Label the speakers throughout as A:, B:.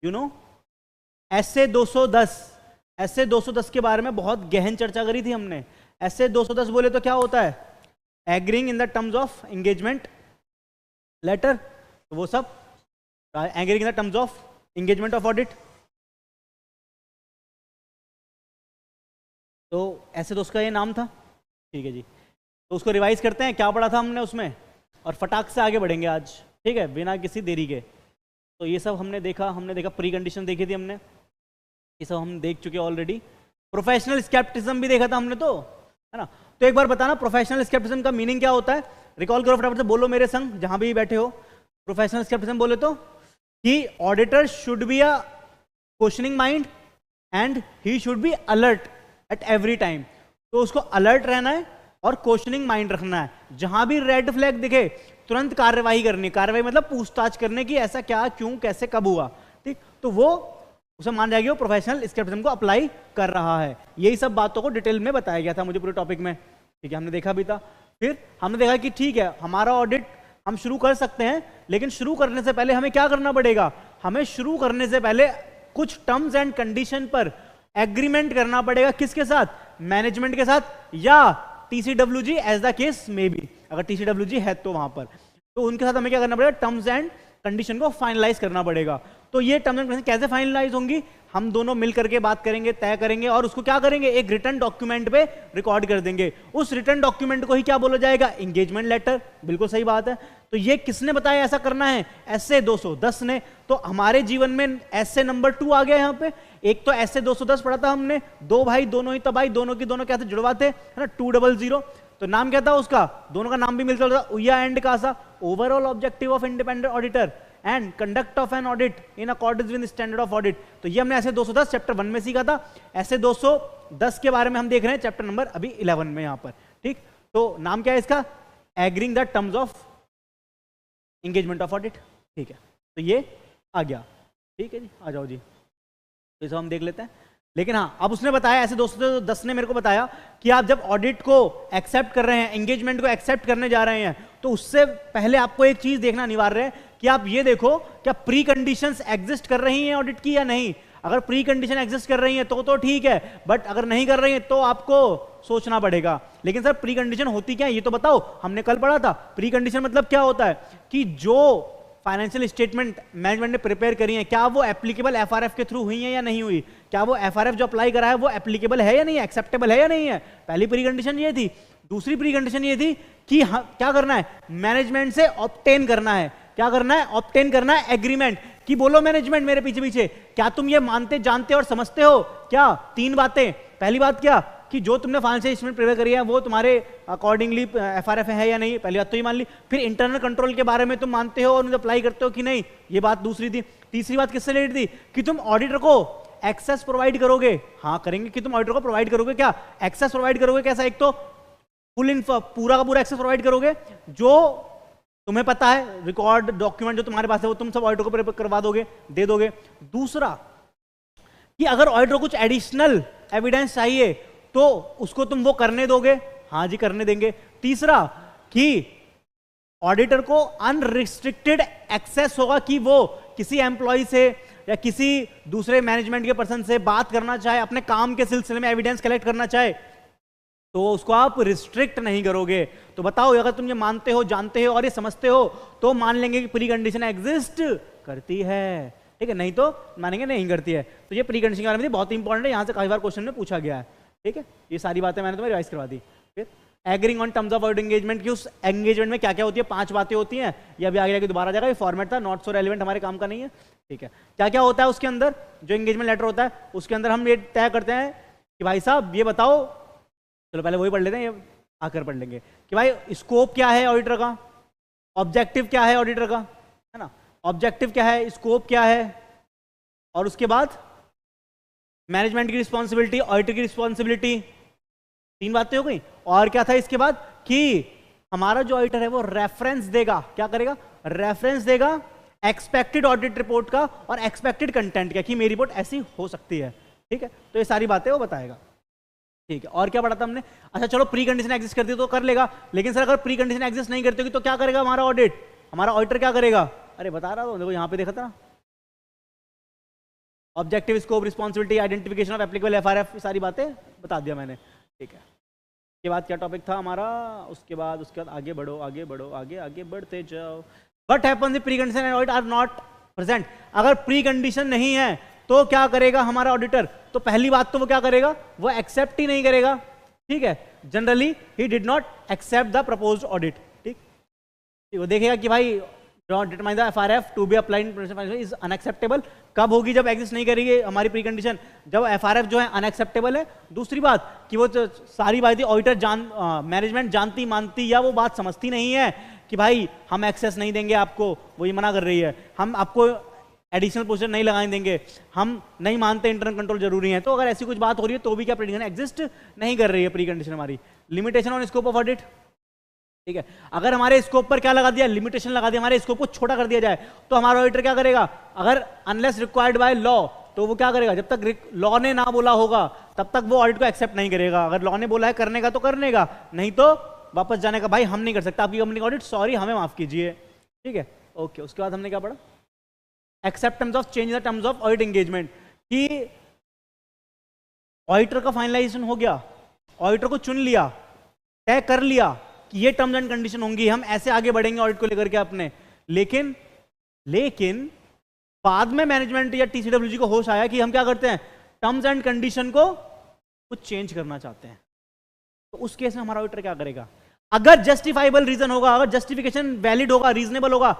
A: You know SA 210, SA 210 के बारे में बहुत गहन चर्चा करी थी हमने। SA 210 बोले तो क्या होता है, agreeing in the terms of engagement letter, तो वो सब agreeing in the terms of engagement of audit. तो SA 210 का ये नाम था, ठीक है जी। तो उसको रिवाइज करते हैं, क्या पढ़ा था हमने उसमें, और फटाक से आगे बढ़ेंगे आज, ठीक है, बिना किसी देरी के। तो ये सब हमने देखा प्री कंडीशन देखी थी हमने, ये सब हम देख चुके ऑलरेडी। प्रोफेशनल स्केप्टिज्म भी देखा था हमने, तो है ना। तो एक बार बताना प्रोफेशनल स्केप्टिज्म का मीनिंग क्या होता है, रिकॉल करो फटाफट से, बोलो मेरे संग जहां भी बैठे हो। प्रोफेशनल स्केप्टिज्म बोले तो कि auditor should be a questioning mind and he should be alert at every time. तो उसको अलर्ट रहना है और क्वेश्चनिंग माइंड रखना है, जहां भी रेड फ्लैग दिखे तुरंत कार्यवाही करनी, कार्यवाही मतलब पूछताछ करने की, ऐसा क्या, क्यों, कैसे, कब हुआ, ठीक। तो वो उसे मान जाएगी वो प्रोफेशनल स्केप्टिज्म को अप्लाई कर रहा है। यही सब बातों को डिटेल में बताया गया था मुझे पूरे टॉपिक में, ठीक है, हमने देखा भी था। फिर हमने देखा कि ठीक है हमारा ऑडिट हम शुरू कर सकते हैं, लेकिन शुरू करने से पहले हमें क्या करना पड़ेगा, हमें शुरू करने से पहले कुछ टर्म्स एंड कंडीशन पर एग्रीमेंट करना पड़ेगा। किसके साथ, मैनेजमेंट के साथ, या TCWG एज द केस में भी, अगर TCWG है तो वहां पर, तो उनके साथ हमें क्या करना पड़ेगा, टर्म्स एंड कंडीशन को फाइनलाइज करना पड़ेगा। तो ये टर्म्स एंड कंडीशन कैसे फाइनलाइज होंगी, हम दोनों मिल करके बात करेंगे, तय करेंगे, और उसको क्या करेंगे, एक रिटर्न डॉक्यूमेंट पे रिकॉर्ड कर देंगे। उस रिटर्न डॉक्यूमेंट को ही क्या बोला जाएगा, एंगेजमेंट लेटर। बिल्कुल सही बात है। तो ये किसने बताया ऐसा करना है, SA 210 ने। तो हमारे जीवन में SA नंबर 2 आ गया यहाँ पे। एक तो SA 210 पढ़ा था हमने, दो भाई दोनों ही तबाही, दोनों की दोनों क्या थे, जुड़वाते, है ना, 200। तो नाम क्या था उसका, दोनों का नाम भी मिलता था, उया एंड कासा। Overall objective of independent auditor and conduct of an audit in accordance with standard of audit. तो ये हमने ऐसे 210 चैप्टर 1 में सीखा था। ऐसे 210 के बारे में हम देख रहे हैं चैप्टर नंबर अभी 11 में यहाँ पर, ठीक। तो नाम क्या है इसका, agreeing the terms of engagement of audit, ठीक है। तो ये आ गया, ठीक है जी, आ जाओ जी, तो ये सब हम देख लेते हैं। लेकिन हाँ, अब उसने बताया, ऐसे 210 ने मेरे को बताया कि आप जब ऑडिट को एक्सेप्ट कर रहे हैं, एंगेजमेंट को एक्सेप्ट करने जा रहे हैं, तो उससे पहले आपको एक चीज देखना अनिवार्य है कि आप ये देखो क्या प्री कंडीशंस एग्जिस्ट कर रही हैं ऑडिट की या नहीं। अगर प्री कंडीशन एग्जिस्ट कर रही हैं तो ठीक है, बट अगर नहीं कर रही हैं तो आपको सोचना पड़ेगा। लेकिन सर प्री कंडीशन होती क्या है ये तो बताओ, हमने कल पढ़ा था। प्री कंडीशन मतलब क्या होता है कि जो फाइनेंशियल स्टेटमेंट मैनेजमेंट ने प्रिपेयर करी है, क्या वो एप्लीकेबल FRF के थ्रू हुई है या नहीं हुई, क्या वो FRF जो अप्लाई करा है वो एप्लीकेबल है या नहीं, एक्सेप्टेबल है या नहीं है। पहली प्री कंडीशन ये थी। दूसरी प्री कंडीशन ये थी कि क्या करना है, मैनेजमेंट से ऑब्टेन करना है। क्या करना है, ऑब्टेन करना है एग्रीमेंट। कि बोलो मैनेजमेंट मेरे पीछे पीछे, क्या तुम ये मानते जानते और समझते हो क्या, 3 बातें। पहली बात क्या, कि जो तुमने फाइनेंशियल स्टेटमेंट प्रिपेयर करी है वो तुम्हारे अकॉर्डिंगली FRF है या नहीं, पहली बात तो ये मान ली। फिर इंटरनल कंट्रोल के बारे में तुम मानते हो और उन्हें अप्लाई करते हो कि नहीं, ये बात दूसरी थी। तीसरी बात किससे रिलेटेड थी, कि तुम ऑडिटर को एक्सेस प्रोवाइड करोगे। हाँ करेंगे, कि तुम ऑडिटर को प्रोवाइड करोगे, क्या एक्सेस प्रोवाइड करोगे। कैसा, एक तो फुल पूरा का पूरा एक्सेस प्रोवाइड करोगे, जो तुम्हें पता है रिकॉर्ड डॉक्यूमेंट जो तुम्हारे पास है वो तुम सब ऑडिटर को प्रिपेयर करवा दोगे, दे दोगे। दूसरा कि अगर ऑडिटर को कुछ एडिशनल एविडेंस चाहिए तो उसको तुम वो करने दोगे, हाँ जी करने देंगे। तीसरा कि ऑडिटर को अनरिस्ट्रिक्टेड एक्सेस होगा, कि वो किसी एम्प्लॉय से या किसी दूसरे मैनेजमेंट के पर्सन से बात करना चाहे, अपने काम के सिलसिले में एविडेंस कलेक्ट करना चाहे, तो उसको आप रिस्ट्रिक्ट नहीं करोगे। तो बताओ अगर तुम ये मानते हो, जानते हो और ये समझते हो तो मान लेंगे कि प्री कंडीशन एग्जिस्ट करती है, ठीक है, नहीं तो मानेंगे नहीं करती है। तो ये प्री कंडीशन के बारे में बहुत इंपॉर्टेंट है, यहां से काफी बार क्वेश्चन में पूछा गया है, ठीक है। ये सारी बातें मैंने तुम्हें रिवाइज करवा दी। फिर agreeing on terms of audit engagement की, उस एंगेजमेंट में क्या क्या होती है, 5 बातें होती हैं। ये अभी आगे जाके दोबारा जाएगा, ये फॉर्मेट था, नॉट सो रेलिवेंट, हमारे काम का नहीं है, ठीक है। क्या क्या होता है उसके अंदर, जो एंगेजमेंट लेटर होता है उसके अंदर हम ये तय करते हैं कि भाई साहब ये बताओ, चलो पहले वही पढ़ लेते हैं, ये आकर पढ़ लेंगे कि भाई स्कोप क्या है ऑडिटर का, ऑब्जेक्टिव क्या है ऑडिटर का, है ना, ऑब्जेक्टिव क्या है, स्कोप क्या है, और उसके बाद मैनेजमेंट की रिस्पॉन्सिबिलिटी, ऑडिटर की रिस्पॉन्सिबिलिटी। 3 बातें हो गई। और क्या था इसके बाद, कि हमारा जो ऑडिटर है वो रेफरेंस देगा, क्या करेगा, रेफरेंस देगा एक्सपेक्टेड ऑडिट रिपोर्ट का और एक्सपेक्टेड कंटेंट का, कि मेरी रिपोर्ट ऐसी हो सकती है, ठीक है। तो ये सारी बातें वो बताएगा, ठीक है। और क्या पढ़ा था हमने, अच्छा चलो प्री कंडीशन एग्जिस्ट करती है तो कर लेगा, लेकिन सर अगर प्री कंडीशन एग्जिस्ट नहीं करती होगी तो क्या करेगा हमारा ऑडिट, हमारा ऑडिटर क्या करेगा, अरे बता रहा हूं देखो यहाँ पे देखा था ना, objective, scope, responsibility, identification of applicable FRF, सारी बातें बता दिया मैंने, ठीक है। उसके बाद क्या टॉपिक था हमारा, उसके बाद आगे बढ़ो, आगे बढ़ो, आगे आगे बढ़ते जाओ। What happens if precondition and audit are not present. अगर प्री कंडीशन नहीं है तो क्या करेगा हमारा ऑडिटर? तो पहली बात तो वो क्या करेगा, वो एक्सेप्ट ही नहीं करेगा, ठीक है। जनरली ही did not accept the proposed audit, ठीक। वो देखेगा कि भाई determine the FRF to be applied is unacceptable। कब होगी? जब एग्जिस्ट नहीं करेगी हमारी प्री कंडीशन, जब FRF जो है अनएक्सेप्टेबल है। दूसरी बात कि वो तो सारी बातें ऑडिटर मैनेजमेंट जानती मानती या वो बात समझती नहीं है कि भाई हम एक्सेस नहीं देंगे आपको, वो ये मना कर रही है, हम आपको एडिशनल पोजीशन नहीं लगाने देंगे, हम नहीं मानते इंटरनल कंट्रोल जरूरी है। तो अगर ऐसी कुछ बात हो रही है तो भी क्या प्री कंडीशन एग्जिस्ट नहीं कर रही है प्री कंडीशन हमारी। Limitation on scope of audit, ठीक है। अगर हमारे स्कोप पर क्या लगा दिया, लिमिटेशन लगा दिया, हमारे स्कोप को छोटा कर दिया जाए तो हमारा ऑडिटर क्या करेगा? अगर अनलेस रिक्वायर्ड बाय लॉ, तो वो क्या करेगा? जब तक लॉ ने ना बोला होगा तब तक वो ऑडिट को एक्सेप्ट नहीं करेगा। अगर लॉ ने बोला है करने का तो करने का, नहीं तो वापस जाने का, भाई हम नहीं कर सकता आपकी कंपनी का ऑडिट, सॉरी हमें माफ कीजिए, ठीक है। ओके, उसके बाद हमने क्या पढ़ा? Acceptance of change the terms of audit engagement, कि ऑडिटर का फाइनलाइजेशन हो गया, ऑडिटर को चुन लिया, तय कर लिया कि ये टर्म्स एंड कंडीशन होंगी, हम ऐसे आगे बढ़ेंगे ऑडिट को लेकर के अपने। लेकिन बाद में मैनेजमेंट या टीसीडब्ल्यूजी को होश आया कि हम क्या करते हैं, टर्म्स एंड कंडीशन को कुछ चेंज करना चाहते हैं। तो उस केस में हमारा ऑडिटर क्या करेगा? अगर जस्टिफाइबल रीजन होगा, अगर जस्टिफिकेशन वैलिड होगा, रीजनेबल होगा,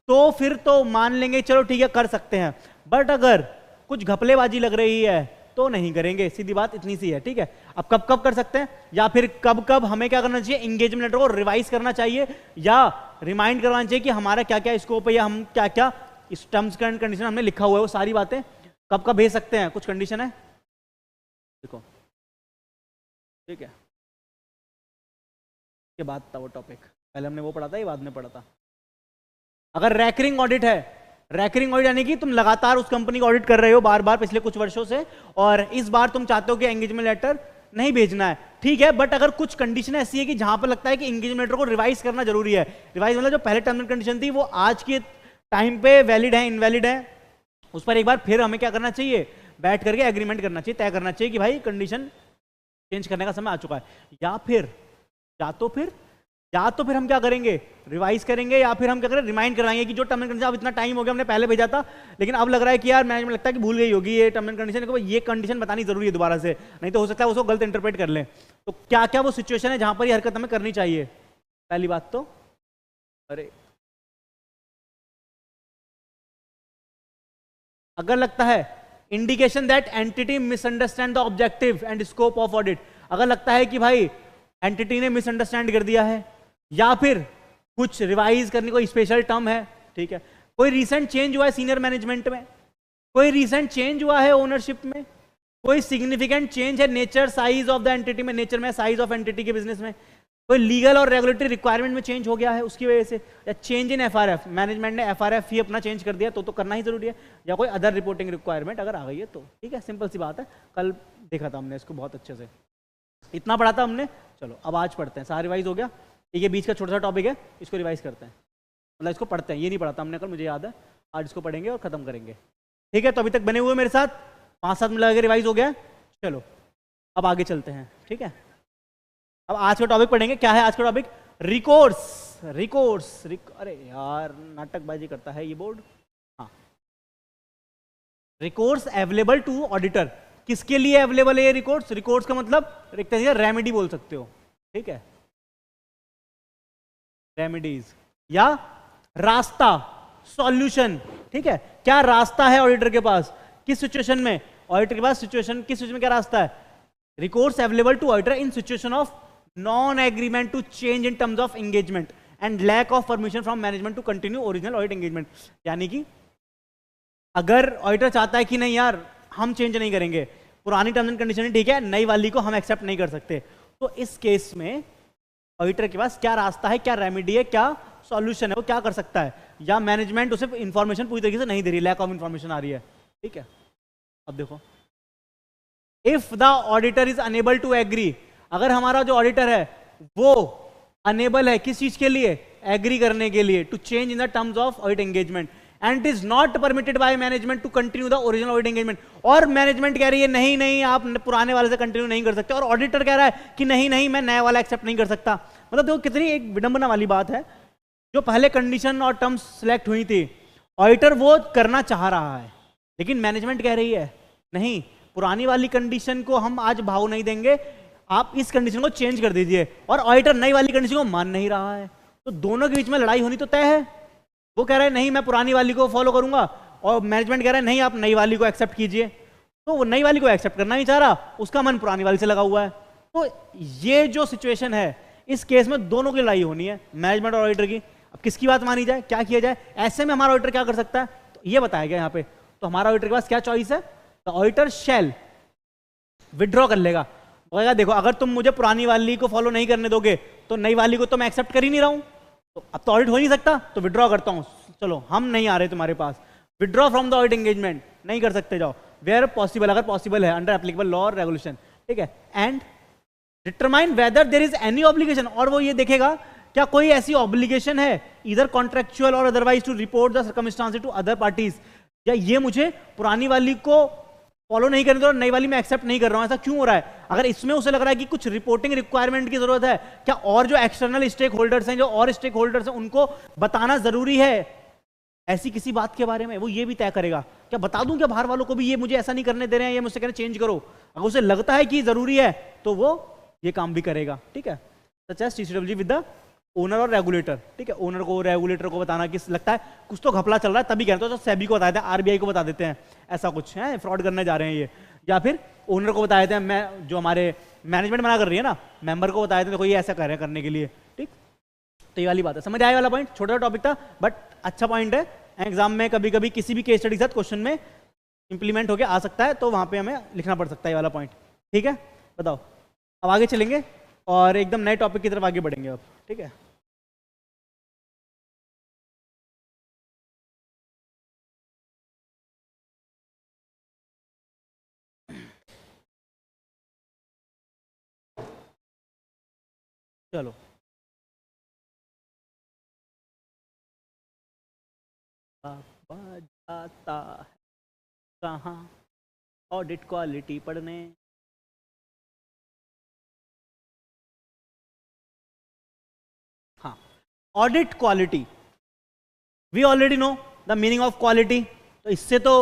A: तो फिर तो मान लेंगे चलो ठीक है कर सकते हैं। बट अगर कुछ घपलेबाजी लग रही है तो नहीं करेंगे, सीधी बात इतनी सी है, ठीक है। अब कब कब कर सकते हैं, या फिर कब कब हमें क्या करना चाहिए, एंगेजमेंट लेटर को रिवाइज करना चाहिए या रिमाइंड करवाना चाहिए कि हमारा क्या क्या स्कोप है या हम क्या क्या इस टर्म्स एंड कंडीशन हमने लिखा हुआ है, वो सारी बातें कब कब भेज सकते हैं। कुछ कंडीशन है देखो, ठीक है। के बाद था वो टॉपिक, पहले हमने वो पढ़ा था, ये बाद में पढ़ा था। अगर रैकरिंग ऑडिट है, रैकरिंग ऑडिट यानी कि तुम लगातार उस कंपनी को ऑडिट कर रहे हो बार बार पिछले कुछ वर्षों से, और इस बार तुम चाहते हो कि एंगेजमेंट लेटर नहीं भेजना है, ठीक है। बट अगर कुछ कंडीशन ऐसी है कि जहां पर लगता है कि एंगेजमेंट लेटर को रिवाइज करना जरूरी है, रिवाइज मतलब जो पहले टर्म एंड कंडीशन थी वो आज के टाइम पे वैलिड है, इनवैलिड है, उस पर एक बार फिर हमें क्या करना चाहिए, बैठ करके एग्रीमेंट करना चाहिए, तय करना चाहिए कि भाई कंडीशन चेंज करने का समय आ चुका है। या तो फिर हम क्या करेंगे, रिवाइज करेंगे, या फिर हम क्या करें, रिमाइंड करवाएंगे कि जो टर्म एंड कंडीशन अब इतना टाइम हो गया, हमने पहले भेजा था लेकिन अब लग रहा है कि यार मैनेजमेंट लगता है कि भूल गई होगी ये टर्म एंड कंडीशन को, ये कंडीशन बतानी जरूरी है दोबारा से, नहीं तो हो सकता है उसको गलत इंटरप्रेट कर लें। तो क्या क्या वो सिचुएशन है जहां पर ये हरकत हमें करनी चाहिए? पहली बात तो अगर लगता है indication that entity misunderstand the objective and scope of audit, अगर लगता है कि भाई एंटिटी ने मिसअंडरस्टैंड कर दिया है या फिर कुछ रिवाइज करने को स्पेशल टर्म है, ठीक है, कोई रीसेंट चेंज हुआ है सीनियर मैनेजमेंट में, कोई रीसेंट चेंज हुआ है ओनरशिप में, कोई सिग्निफिकेंट चेंज है nature size of the entity में, नेचर में साइज ऑफ एंटिटी के बिजनेस में, कोई लीगल और रेगुलेटरी रिक्वायरमेंट में चेंज हो गया है उसकी वजह से, या चेंज इन एफआरएफ, मैनेजमेंट ने एफआरएफ ही अपना चेंज कर दिया तो करना ही जरूरी है, या कोई अदर रिपोर्टिंग रिक्वायरमेंट अगर आ गई है तो, ठीक है। सिंपल सी बात है, कल देखा था हमने इसको बहुत अच्छे से, इतना पढ़ा था हमने। चलो अब आज पढ़ते हैं, सारा रिवाइज हो गया, ये बीच का छोटा सा टॉपिक है, इसको रिवाइज करते हैं, मतलब इसको पढ़ते हैं, ये नहीं पढ़ा था हमने कल, मुझे याद है, आज इसको पढ़ेंगे और खत्म करेंगे, ठीक है। तो अभी तक बने हुए मेरे साथ 5-7 मिनट लगे, रिवाइज हो गया। चलो अब आगे चलते हैं, ठीक है। अब आज का टॉपिक पढ़ेंगे, क्या है आज का टॉपिक, रिकोर्स। अरे यार नाटकबाजी करता है ये बोर्ड। हाँ, रिकोर्स अवेलेबल टू ऑडिटर, किसके लिए अवेलेबल है ये रिकोर्स? रिकोर्स का मतलब एक तरीके से रेमेडी बोल सकते हो, ठीक है, रेमेडीज या रास्ता, सॉल्यूशन, ठीक है। क्या रास्ता है ऑडिटर के पास, किस सिचुएशन में ऑडिटर के पास सिचुएशन, किस सिचुएशन में क्या रास्ता है? Recourse available to auditor in situation of non agreement to change in terms of engagement and lack of permission from management to continue original audit engagement. यानी कि अगर ऑडिटर चाहता है कि नहीं यार हम चेंज नहीं करेंगे, पुरानी टर्म्स एंड कंडीशन ठीक है, नई वाली को हम एक्सेप्ट नहीं कर सकते, तो इस केस में ऑडिटर के पास क्या रास्ता है, क्या रेमेडी है, क्या सॉल्यूशन है, वो क्या कर सकता है? या मैनेजमेंट उसे इंफॉर्मेशन पूरी तरीके से नहीं दे रही, लैक ऑफ इंफॉर्मेशन आ रही है, ठीक है। अब देखो, if the auditor is unable to agree, अगर हमारा जो ऑडिटर है वो अनेबल है किस चीज के लिए, एग्री करने के लिए, to change in the terms of audit engagement and it is not permitted by management to continue the original audit engagement. और मैनेजमेंट कह रही है नहीं नहीं आप पुराने वाले से कंटिन्यू नहीं कर सकते, और ऑडिटर कह रहा है कि नहीं नहीं मैं नया वाला एक्सेप्ट नहीं कर सकता। मतलब देखो कितनी एक विडंबना वाली बात है। जो पहले कंडीशन और टर्म्स सिलेक्ट हुई थी, ऑडिटर वो करना चाह रहा है, लेकिन मैनेजमेंट कह रही है नहीं पुरानी वाली कंडीशन को हम आज भाव नहीं देंगे, आप इस कंडीशन को चेंज कर दीजिए। और ऑडिटर नई वाली कंडीशन को मान नहीं रहा है, तो दोनों के बीच में लड़ाई होनी तो तय है। वो कह रहा है नहीं मैं पुरानी वाली को फॉलो करूंगा, और मैनेजमेंट कह रहा है नहीं आप नई वाली को एक्सेप्ट कीजिए। तो वो नई वाली को एक्सेप्ट करना नहीं चाह रहा, उसका मन पुरानी वाली से लगा हुआ है। तो ये जो सिचुएशन है, इस केस में दोनों की लड़ाई होनी है, मैनेजमेंट और ऑडिटर की। अब किसकी बात मानी जाए, क्या किया जाए? ऐसे में हमारा ऑडिटर क्या कर सकता है, तो ये बताया गया यहाँ पे। तो हमारा ऑडिटर के पास क्या चॉइस है, द ऑडिटर शैल विड्रॉ कर लेगा, बोलेगा देखो अगर तुम मुझे पुरानी वाली को फॉलो नहीं करने दोगे तो नई वाली को तो मैं एक्सेप्ट कर ही नहीं रहा हूं, तो अब तो ऑडिट हो नहीं सकता, तो विड्रॉ करता हूं, चलो हम नहीं आ रहे तुम्हारे पास, withdraw from the audit engagement, नहीं कर सकते जाओ, वेयर पॉसिबल, अगर पॉसिबल है अंडर एप्लीकेबल लॉ और रेगुलेशन, ठीक है। And determine whether there is any obligation, और वो ये देखेगा क्या कोई ऐसी ऑब्लिगेशन है इधर कॉन्ट्रेक्चुअल और otherwise to report the circumstances to other parties, या ये मुझे पुरानी वाली को फॉलो नहीं करने दो और नई वाली में एक्सेप्ट नहीं कर रहा हूं, ऐसा क्यों हो रहा है? अगर इसमें उसे लग रहा है कि कुछ रिपोर्टिंग रिक्वायरमेंट की जरूरत है, क्या और जो एक्सटर्नल स्टेक होल्डर्स हैं, जो और स्टेक होल्डर्स हैं, उनको बताना जरूरी है ऐसी किसी बात के बारे में, वो ये भी तय करेगा। क्या बता दूं क्या बाहर वालों को भी ये मुझे ऐसा नहीं करने दे रहे हैं, ये मुझसे कह रहे चेंज करो, अगर उसे लगता है कि जरूरी है तो वो ये काम भी करेगा, ठीक है। Such as TCWG with the owner और रेगुलेटर, ठीक है, ओनर को रेगुलेटर को बताना कि लगता है कुछ तो घपला चल रहा है, तभी कहते हैं तो सेबी को बता देते हैं, आरबीआई को बता देते हैं ऐसा कुछ है, फ्रॉड करने जा रहे हैं ये, या फिर ओनर को बता देते हैं, मैं जो हमारे मैनेजमेंट मना कर रही है ना, मेंबर को बता देते हैं देखो ये ऐसा कर रहे हैं करने के लिए, ठीक। तो ये वाली बात है, समझ आया वाला पॉइंट, छोटा टॉपिक था बट अच्छा पॉइंट है, एग्जाम में कभी कभी किसी भी केस स्टडी के साथ क्वेश्चन में इंप्लीमेंट होकर आ सकता है, तो वहां पे हमें लिखना पड़ सकता है ये वाला पॉइंट, ठीक है। बताओ अब आगे चलेंगे और एकदम नए टॉपिक की तरफ आगे बढ़ेंगे अब, ठीक है। चलो पापा जाता है कहाँ ऑडिट क्वालिटी पढ़ने, हाँ audit quality, we already know the meaning of quality, तो इससे तो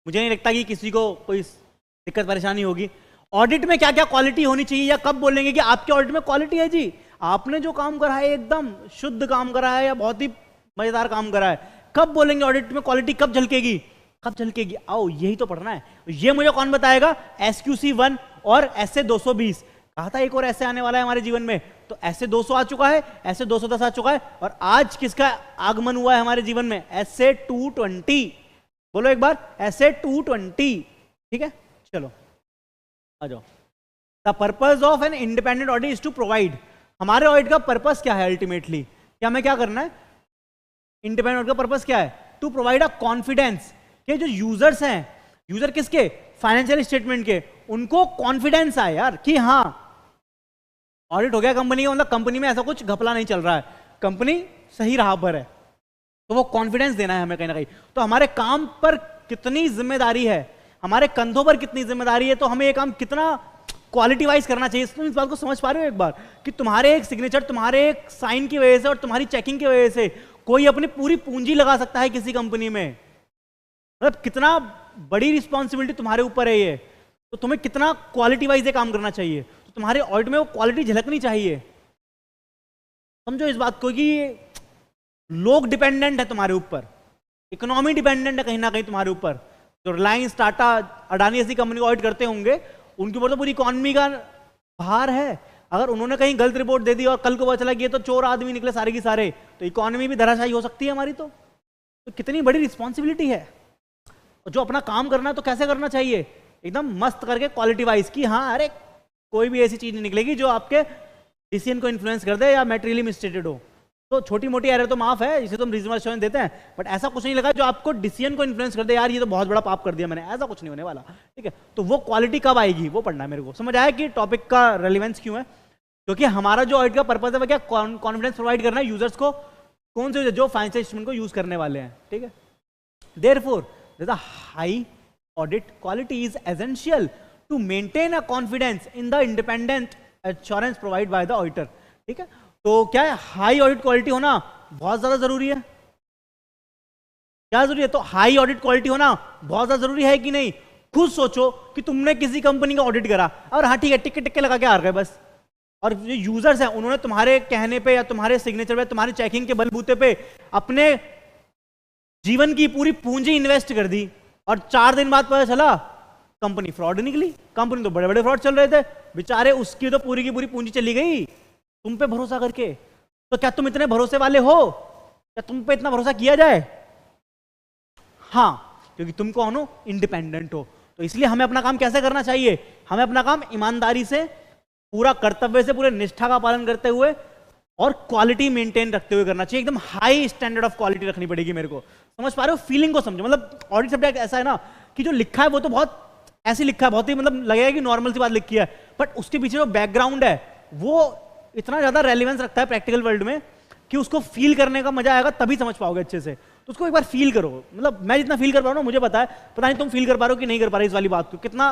A: मुझे नहीं लगता कि किसी को कोई दिक्कत परेशानी होगी। ऑडिट में क्या क्या क्वालिटी होनी चाहिए, या कब बोलेंगे कि आपके ऑडिट में क्वालिटी है जी, आपने जो काम करा है एकदम शुद्ध काम करा है या बहुत ही मजेदार काम करा है, कब बोलेंगे ऑडिट में क्वालिटी कब झलकेगी, कब झलकेगी? आओ यही तो पढ़ना है, ये मुझे कौन बताएगा? SQC 1 और SA 220, कहा था एक और ऐसे आने वाला है हमारे जीवन में, तो ऐसे 200 आ चुका है, ऐसे 210 आ चुका है, और आज किसका आगमन हुआ है हमारे जीवन में? SA 220, बोलो एक बार, SA 220, ठीक है। चलो आ जाओ। The purpose of an independent audit is to provide, हमारे ऑडिट का पर्पस क्या है अल्टीमेटली, क्या हमें क्या करना है? इंडिपेंडेंट ऑडिट का पर्पस क्या है? टू प्रोवाइड अ कॉन्फिडेंस कि जो यूजर्स हैं, यूजर किसके? फाइनेंशियल स्टेटमेंट के, उनको कॉन्फिडेंस आए यार कि हाँ ऑडिट हो गया कंपनी का, मतलब कंपनी में ऐसा कुछ घपला नहीं चल रहा है, कंपनी सही राह पर है, तो वो कॉन्फिडेंस देना है हमें कहीं ना कहीं। तो हमारे काम पर कितनी जिम्मेदारी है, हमारे कंधों पर कितनी जिम्मेदारी है, तो हमें ये काम कितना क्वालिटी वाइज करना चाहिए। तुम इस बात को समझ पा रहे हो एक बार कि तुम्हारे एक सिग्नेचर, तुम्हारे एक साइन की वजह से और तुम्हारी चेकिंग की वजह से कोई अपनी पूरी पूंजी लगा सकता है किसी कंपनी में, मतलब कितना बड़ी रिस्पॉन्सिबिलिटी तुम्हारे ऊपर है ये, तो तुम्हें कितना क्वालिटी वाइज ये काम करना चाहिए, तो तुम्हारे ऑडिट में वो क्वालिटी झलकनी चाहिए। समझो इस बात को कि लोग डिपेंडेंट है तुम्हारे ऊपर, इकोनॉमी डिपेंडेंट है कहीं ना कहीं तुम्हारे ऊपर, जो रिलायंस, टाटा, अडानी ऐसी कंपनी को ऑडिट करते होंगे, उनके ऊपर तो पूरी इकोनॉमी का भार है। अगर उन्होंने कहीं गलत रिपोर्ट दे दी और कल को पता चला कि ये तो चोर आदमी निकले सारे की सारे, तो इकोनॉमी भी धराशायी हो सकती है हमारी। तो कितनी बड़ी रिस्पॉन्सिबिलिटी है, जो अपना काम करना है तो कैसे करना चाहिए, एकदम मस्त करके क्वालिटी वाइज की, हाँ अरे कोई भी ऐसी चीज नहीं निकलेगी जो आपके डिसीजन को इन्फ्लुएंस कर दे या मैटेरियली मिसस्टेटेड हो। तो छोटी मोटी एरर तो माफ है, जिसे तुम रीजनेबल एश्योरेंस देते हैं, बट ऐसा कुछ नहीं लगा जो आपको डिसीजन को इन्फ्लुएंस कर दे, यार ये तो बहुत बड़ा पाप कर दिया मैंने, ऐसा कुछ नहीं होने वाला, ठीक है। तो वो क्वालिटी कब आएगी वो पढ़ना है मेरे को। समझ आया कि टॉपिक का रेलिवेंस क्यों है? क्योंकि हमारा जो ऑडिट का पर्पस है वो क्या, कॉन्फिडेंस प्रोवाइड करना है यूजर्स को, कौन से जो फाइनेंशियल इंस्ट्रूमेंट को यूज करने वाले हैं, ठीक है। Therefore the high audit quality is essential to maintain a confidence in the independent assurance provide by the auditor, ठीक है। तो क्या है, हाई ऑडिट क्वालिटी होना बहुत ज्यादा जरूरी है। क्या जरूरी है? तो हाई ऑडिट क्वालिटी होना बहुत ज्यादा जरूरी है कि नहीं? खुद सोचो कि तुमने किसी कंपनी का ऑडिट करा और हाँ ठीक है टिक्के टिक्के लगा के आ गए बस, और जो यूजर्स हैं उन्होंने तुम्हारे कहने पे या तुम्हारे सिग्नेचर पे, तुम्हारी चेकिंग के बलबूते पे अपने जीवन की पूरी पूंजी इन्वेस्ट कर दी और 4 दिन बाद पता चला कंपनी फ्रॉड निकली। कंपनी तो बड़े बड़े फ्रॉड चल रहे थे बेचारे, उसकी तो पूरी की पूरी पूंजी चली गई तुम पे भरोसा करके। तो क्या तुम इतने भरोसे वाले हो? क्या तुम पे इतना भरोसा किया जाए? हाँ, क्योंकि तुम कौन हो? इंडिपेंडेंट हो। तो इसलिए हमें अपना काम कैसे करना चाहिए? हमें अपना काम ईमानदारी से, पूरा कर्तव्य से, पूरे निष्ठा का पालन करते हुए और क्वालिटी मेंटेन रखते हुए करना चाहिए। एकदम हाई स्टैंडर्ड ऑफ क्वालिटी रखनी पड़ेगी मेरे को। समझ पा रहे हो? फीलिंग को समझो। मतलब ऑडिट सब्जेक्ट ऐसा है ना कि जो लिखा है वो तो बहुत ऐसे लिखा है, बहुत ही मतलब लगेगा कि नॉर्मल सी बात लिखी है, बट उसके पीछे जो बैकग्राउंड है वो इतना ज्यादा रेलिवेंस रखता है प्रैक्टिकल वर्ल्ड में कि उसको फील करने का मजा आएगा, तभी समझ पाओगे अच्छे से। तो उसको एक बार फील करो। मतलब मैं जितना फील कर पा रहा हूँ मुझे पता है, पता नहीं तुम फील कर पा रहे हो कि नहीं कर पा रहे इस वाली बात को, कितना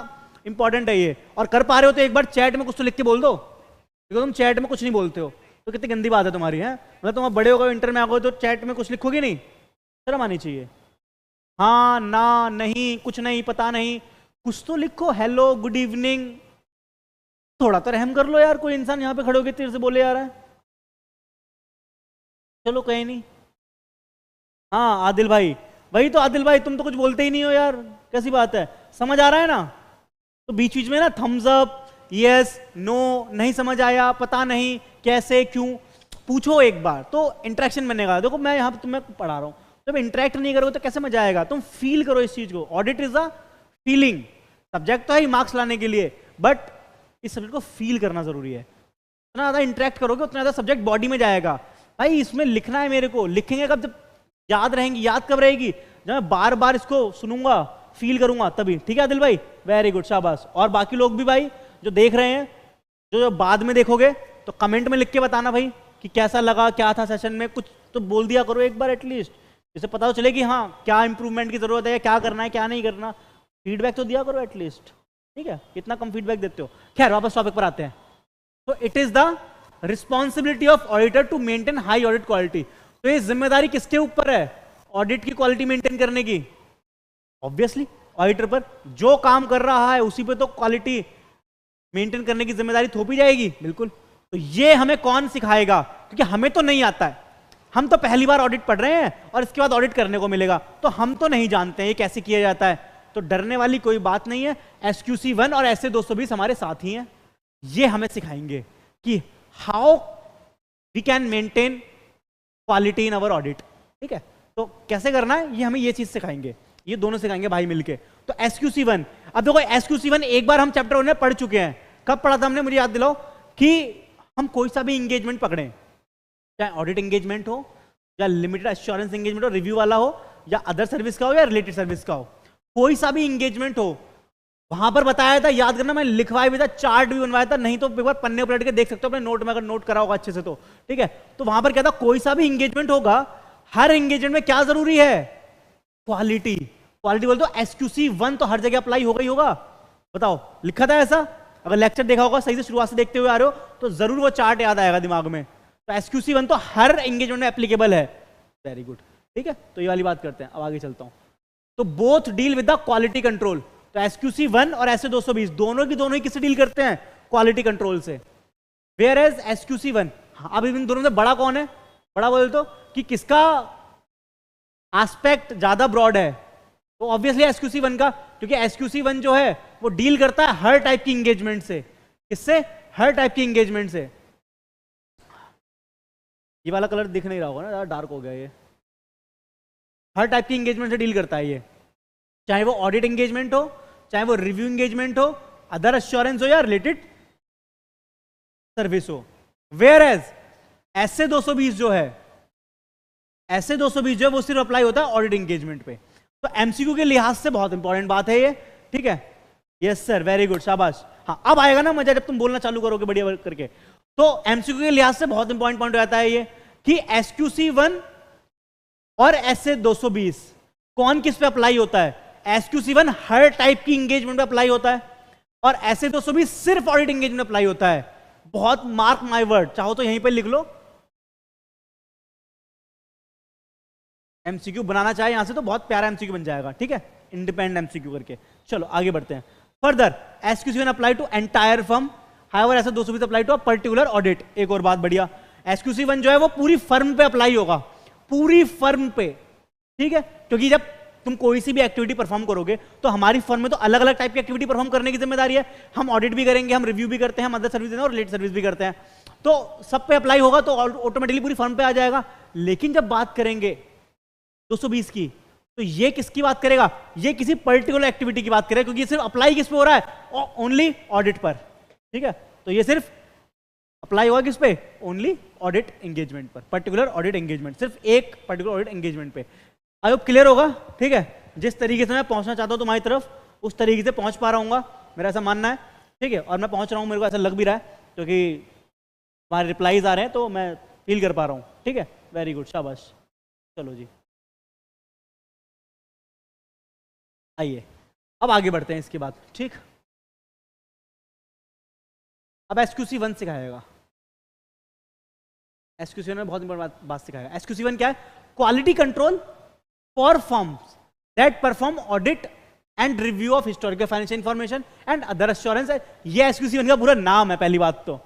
A: इंपॉर्टेंट है ये। और कर पा रहे हो तो एक बार चैट में कुछ तो लिख के बोल दो, क्योंकि तुम चैट में कुछ नहीं बोलते हो तो कितनी गंदी बात है तुम्हारी, है। मतलब तुम बड़े हो गए, इंटर में आ गए तो चैट में कुछ लिखोगे नहीं, शर्म आनी चाहिए। हाँ ना नहीं, कुछ नहीं, पता नहीं, कुछ तो लिखो। हेलो, गुड इवनिंग, थोड़ा तो रहम कर लो यार। कोई इंसान यहाँ पे खड़े होकर तेरे से बोले जा रहा है। चलो कहीं नहीं। हाँ आदिल भाई, वही तो आदिल भाई, तुम तो कुछ बोलते ही नहीं हो यार, कैसी बात है? समझ आ रहा है ना? तो बीच बीच में ना थम्स अप, यस, नो, नहीं समझ आया, पता नहीं, कैसे, क्यों, पूछो एक बार तो इंटरेक्शन बनेगा। देखो मैं यहाँ पे तुम्हें पढ़ा रहा हूँ, जब इंटरेक्ट नहीं करोगे तो कैसे मजा आएगा? तुम फील करो इस चीज को। Audit is a feeling. Subject तो है ही मार्क्स लाने के लिए, बट इस सब्जेक्ट को फील करना जरूरी है। जितना ज्यादा इंटरेक्ट करोगे उतना ज्यादा सब्जेक्ट बॉडी में जाएगा। भाई इसमें लिखना है मेरे को, लिखेंगे कब? जब याद रहेंगी। याद कब रहेगी? जब मैं बार बार इसको सुनूंगा, फील करूंगा तभी। ठीक है आदिल भाई, वेरी गुड, शाबाश। और बाकी लोग भी भाई जो देख रहे हैं, जो बाद में देखोगे तो कमेंट में लिख के बताना भाई कि कैसा लगा, क्या था सेशन में। कुछ तो बोल दिया करो एक बार एटलीस्ट, जिससे पता तो चले कि हाँ क्या इंप्रूवमेंट की जरूरत है, क्या करना है क्या नहीं करना। फीडबैक तो दिया करो एटलीस्ट, ठीक है? कितना कम फीडबैक देते हो। खैर वापस टॉपिक पर आते हैं। तो it is the responsibility of auditor to maintain high audit quality. तो ये जिम्मेदारी किसके ऊपर है ऑडिट की क्वालिटी मेंटेन करने की? ऑब्वियसली ऑडिटर पर। जो काम कर रहा है उसी पे तो क्वालिटी मेंटेन करने की जिम्मेदारी थोपी जाएगी। बिल्कुल। तो ये हमें कौन सिखाएगा? क्योंकि हमें तो नहीं आता है, हम तो पहली बार ऑडिट पढ़ रहे हैं और इसके बाद ऑडिट करने को मिलेगा, तो हम तो नहीं जानते हैं ये कैसे किया जाता है। तो डरने वाली कोई बात नहीं है। SQC1 और SA 220 हमारे साथ ही हैं, ये हमें सिखाएंगे कि how we can maintain quality in our audit. ठीक है, तो कैसे करना है ये हमें ये चीज सिखाएंगे, ये दोनों सिखाएंगे भाई मिलके। तो SQC1, अब देखो SQC1 एक बार हम चैप्टर 1 में पढ़ चुके हैं। कब पढ़ा था हमने? मुझे याद दिलाओ। कि हम कोई सा भी इंगेजमेंट पकड़ें, चाहे ऑडिट इंगेजमेंट हो या लिमिटेड एश्योरेंस इंगेजमेंट हो, रिव्यू वाला हो या अदर सर्विस का हो या रिलेटेड सर्विस का हो, कोई सा भी इंगेजमेंट हो, वहां पर बताया था, याद करना, मैं लिखवाया भी था, चार्ट भी बनवाया था, नहीं तो एक बार पन्ने पर के देख सकते हो अपने नोट में, अगर नोट करा होगा अच्छे से तो। ठीक है, तो वहां पर क्या था, कोई सा भी इंगेजमेंट होगा, हर इंगेजमेंट में क्या जरूरी है? क्वालिटी। क्वालिटी बोल तो SQC1 तो हर जगह अप्लाई होगा ही होगा। बताओ, लिखा था ऐसा? अगर लेक्चर देखा होगा सही से शुरुआत से देखते हुए आ रहे हो तो जरूर वो चार्ट याद आएगा दिमाग में। तो SQC1 तो हर एंगेजमेंट में एप्लीकेबल है। वेरी गुड, ठीक है, तो ये वाली बात करते हैं। अब आगे चलता हूं। तो both deal with the quality control. तो SQC1 और SA 220 दोनों की दोनों ही किससे डील करते हैं? क्वालिटी कंट्रोल से। वेयर एज SQC1, अब इन दोनों में बड़ा कौन है? बड़ा बोले तो कि किसका एस्पेक्ट ज्यादा ब्रॉड है? तो ऑब्वियसली SQC1 का, क्योंकि SQC1 जो है वो डील करता है हर टाइप की इंगेजमेंट से। किससे? हर टाइप की इंगेजमेंट से। ये वाला कलर दिख नहीं रहा होगा ना, ज्यादा डार्क हो गया ये। हर टाइप की इंगेजमेंट से डील करता है ये, चाहे वो ऑडिट इंगेजमेंट हो, चाहे वो रिव्यू इंगेजमेंट हो, अदर एश्योरेंस हो या रिलेटेड सर्विस हो। वेयर एज SA 220 जो है, SA 220 जो है वो सिर्फ अप्लाई होता है ऑडिट इंगेजमेंट पे। तो MCQ के लिहाज से बहुत इंपॉर्टेंट बात है ये। ठीक है, यस सर, वेरी गुड, शाबाश। हाँ, अब आएगा ना मजा जब तुम बोलना चालू करोगे बढ़िया करके। तो MCQ के लिहाज से बहुत इंपॉर्टेंट पॉइंट हो जाता है ये कि SQC1 और SA 220 कौन किस पे अप्लाई होता है? SQC1 हर टाइप की इंगेजमेंट पे अप्लाई होता है और SA 220 सिर्फ ऑडिट इंगेजमेंट में अप्लाई होता है। बहुत मार्क माय वर्ड, चाहो तो यहीं पे लिख लो, MCQ बनाना चाहे यहां से तो बहुत प्यारा MCQ बन जाएगा, ठीक है, इंडिपेंडेंट MCQ करके। चलो आगे बढ़ते हैं। Further SQC1 apply to entire firm, however SA 220 apply to a particular audit. एक और बात बढ़िया, SQC1 जो है वो पूरी फर्म पे अप्लाई होगा, पूरी फर्म पे, ठीक है, क्योंकि जब तुम कोई सी भी एक्टिविटी परफॉर्म करोगे तो हमारी फर्म में तो अलग अलग टाइप की एक्टिविटी परफॉर्म करने की जिम्मेदारी है। हम ऑडिट भी करेंगे, हम रिव्यू भी करते हैं, हम अदर सर्विस देते हैं और रिलेटेड सर्विस भी करते हैं, तो सब पे अप्लाई होगा तो ऑटोमेटिकली पूरी फर्म पे आ जाएगा। लेकिन जब बात करेंगे 220 की, तो ये किसकी बात करेगा? ये किसी पर्टिकुलर एक्टिविटी की बात करेगा, क्योंकि ये सिर्फ अप्लाई किस पे हो रहा है? ओनली ऑडिट पर, ठीक है। तो ये सिर्फ अप्लाई होगा किस पे? ओनली ऑडिट एंगेजमेंट पर, पर्टिकुलर ऑडिट एंगेजमेंट, सिर्फ एक पर्टिकुलर ऑडिट एंगेजमेंट पे। आई होप क्लियर होगा, ठीक है। जिस तरीके से मैं पहुंचना चाहता हूं तुम्हारी तरफ, उस तरीके से पहुंच पा रहा हूँ, मेरा ऐसा मानना है, ठीक है। और मैं पहुंच रहा हूँ, मेरे को ऐसा लग भी रहा है, क्योंकि हमारे रिप्लाईज आ रहे हैं तो मैं फील कर पा रहा हूँ, ठीक है। वेरी गुड, शाबाश। चलो जी, आइए अब आगे बढ़ते हैं इसके बाद, ठीक। अब SQC1 सिखाएगा, SQC1 में बहुत इंपॉर्टेंट बात सिखाएगा। SQC1 क्या है? Quality control for firms that perform audit and review of historical financial information and other assurance है। ये SQC1 का पूरा नाम है। पहली बात तो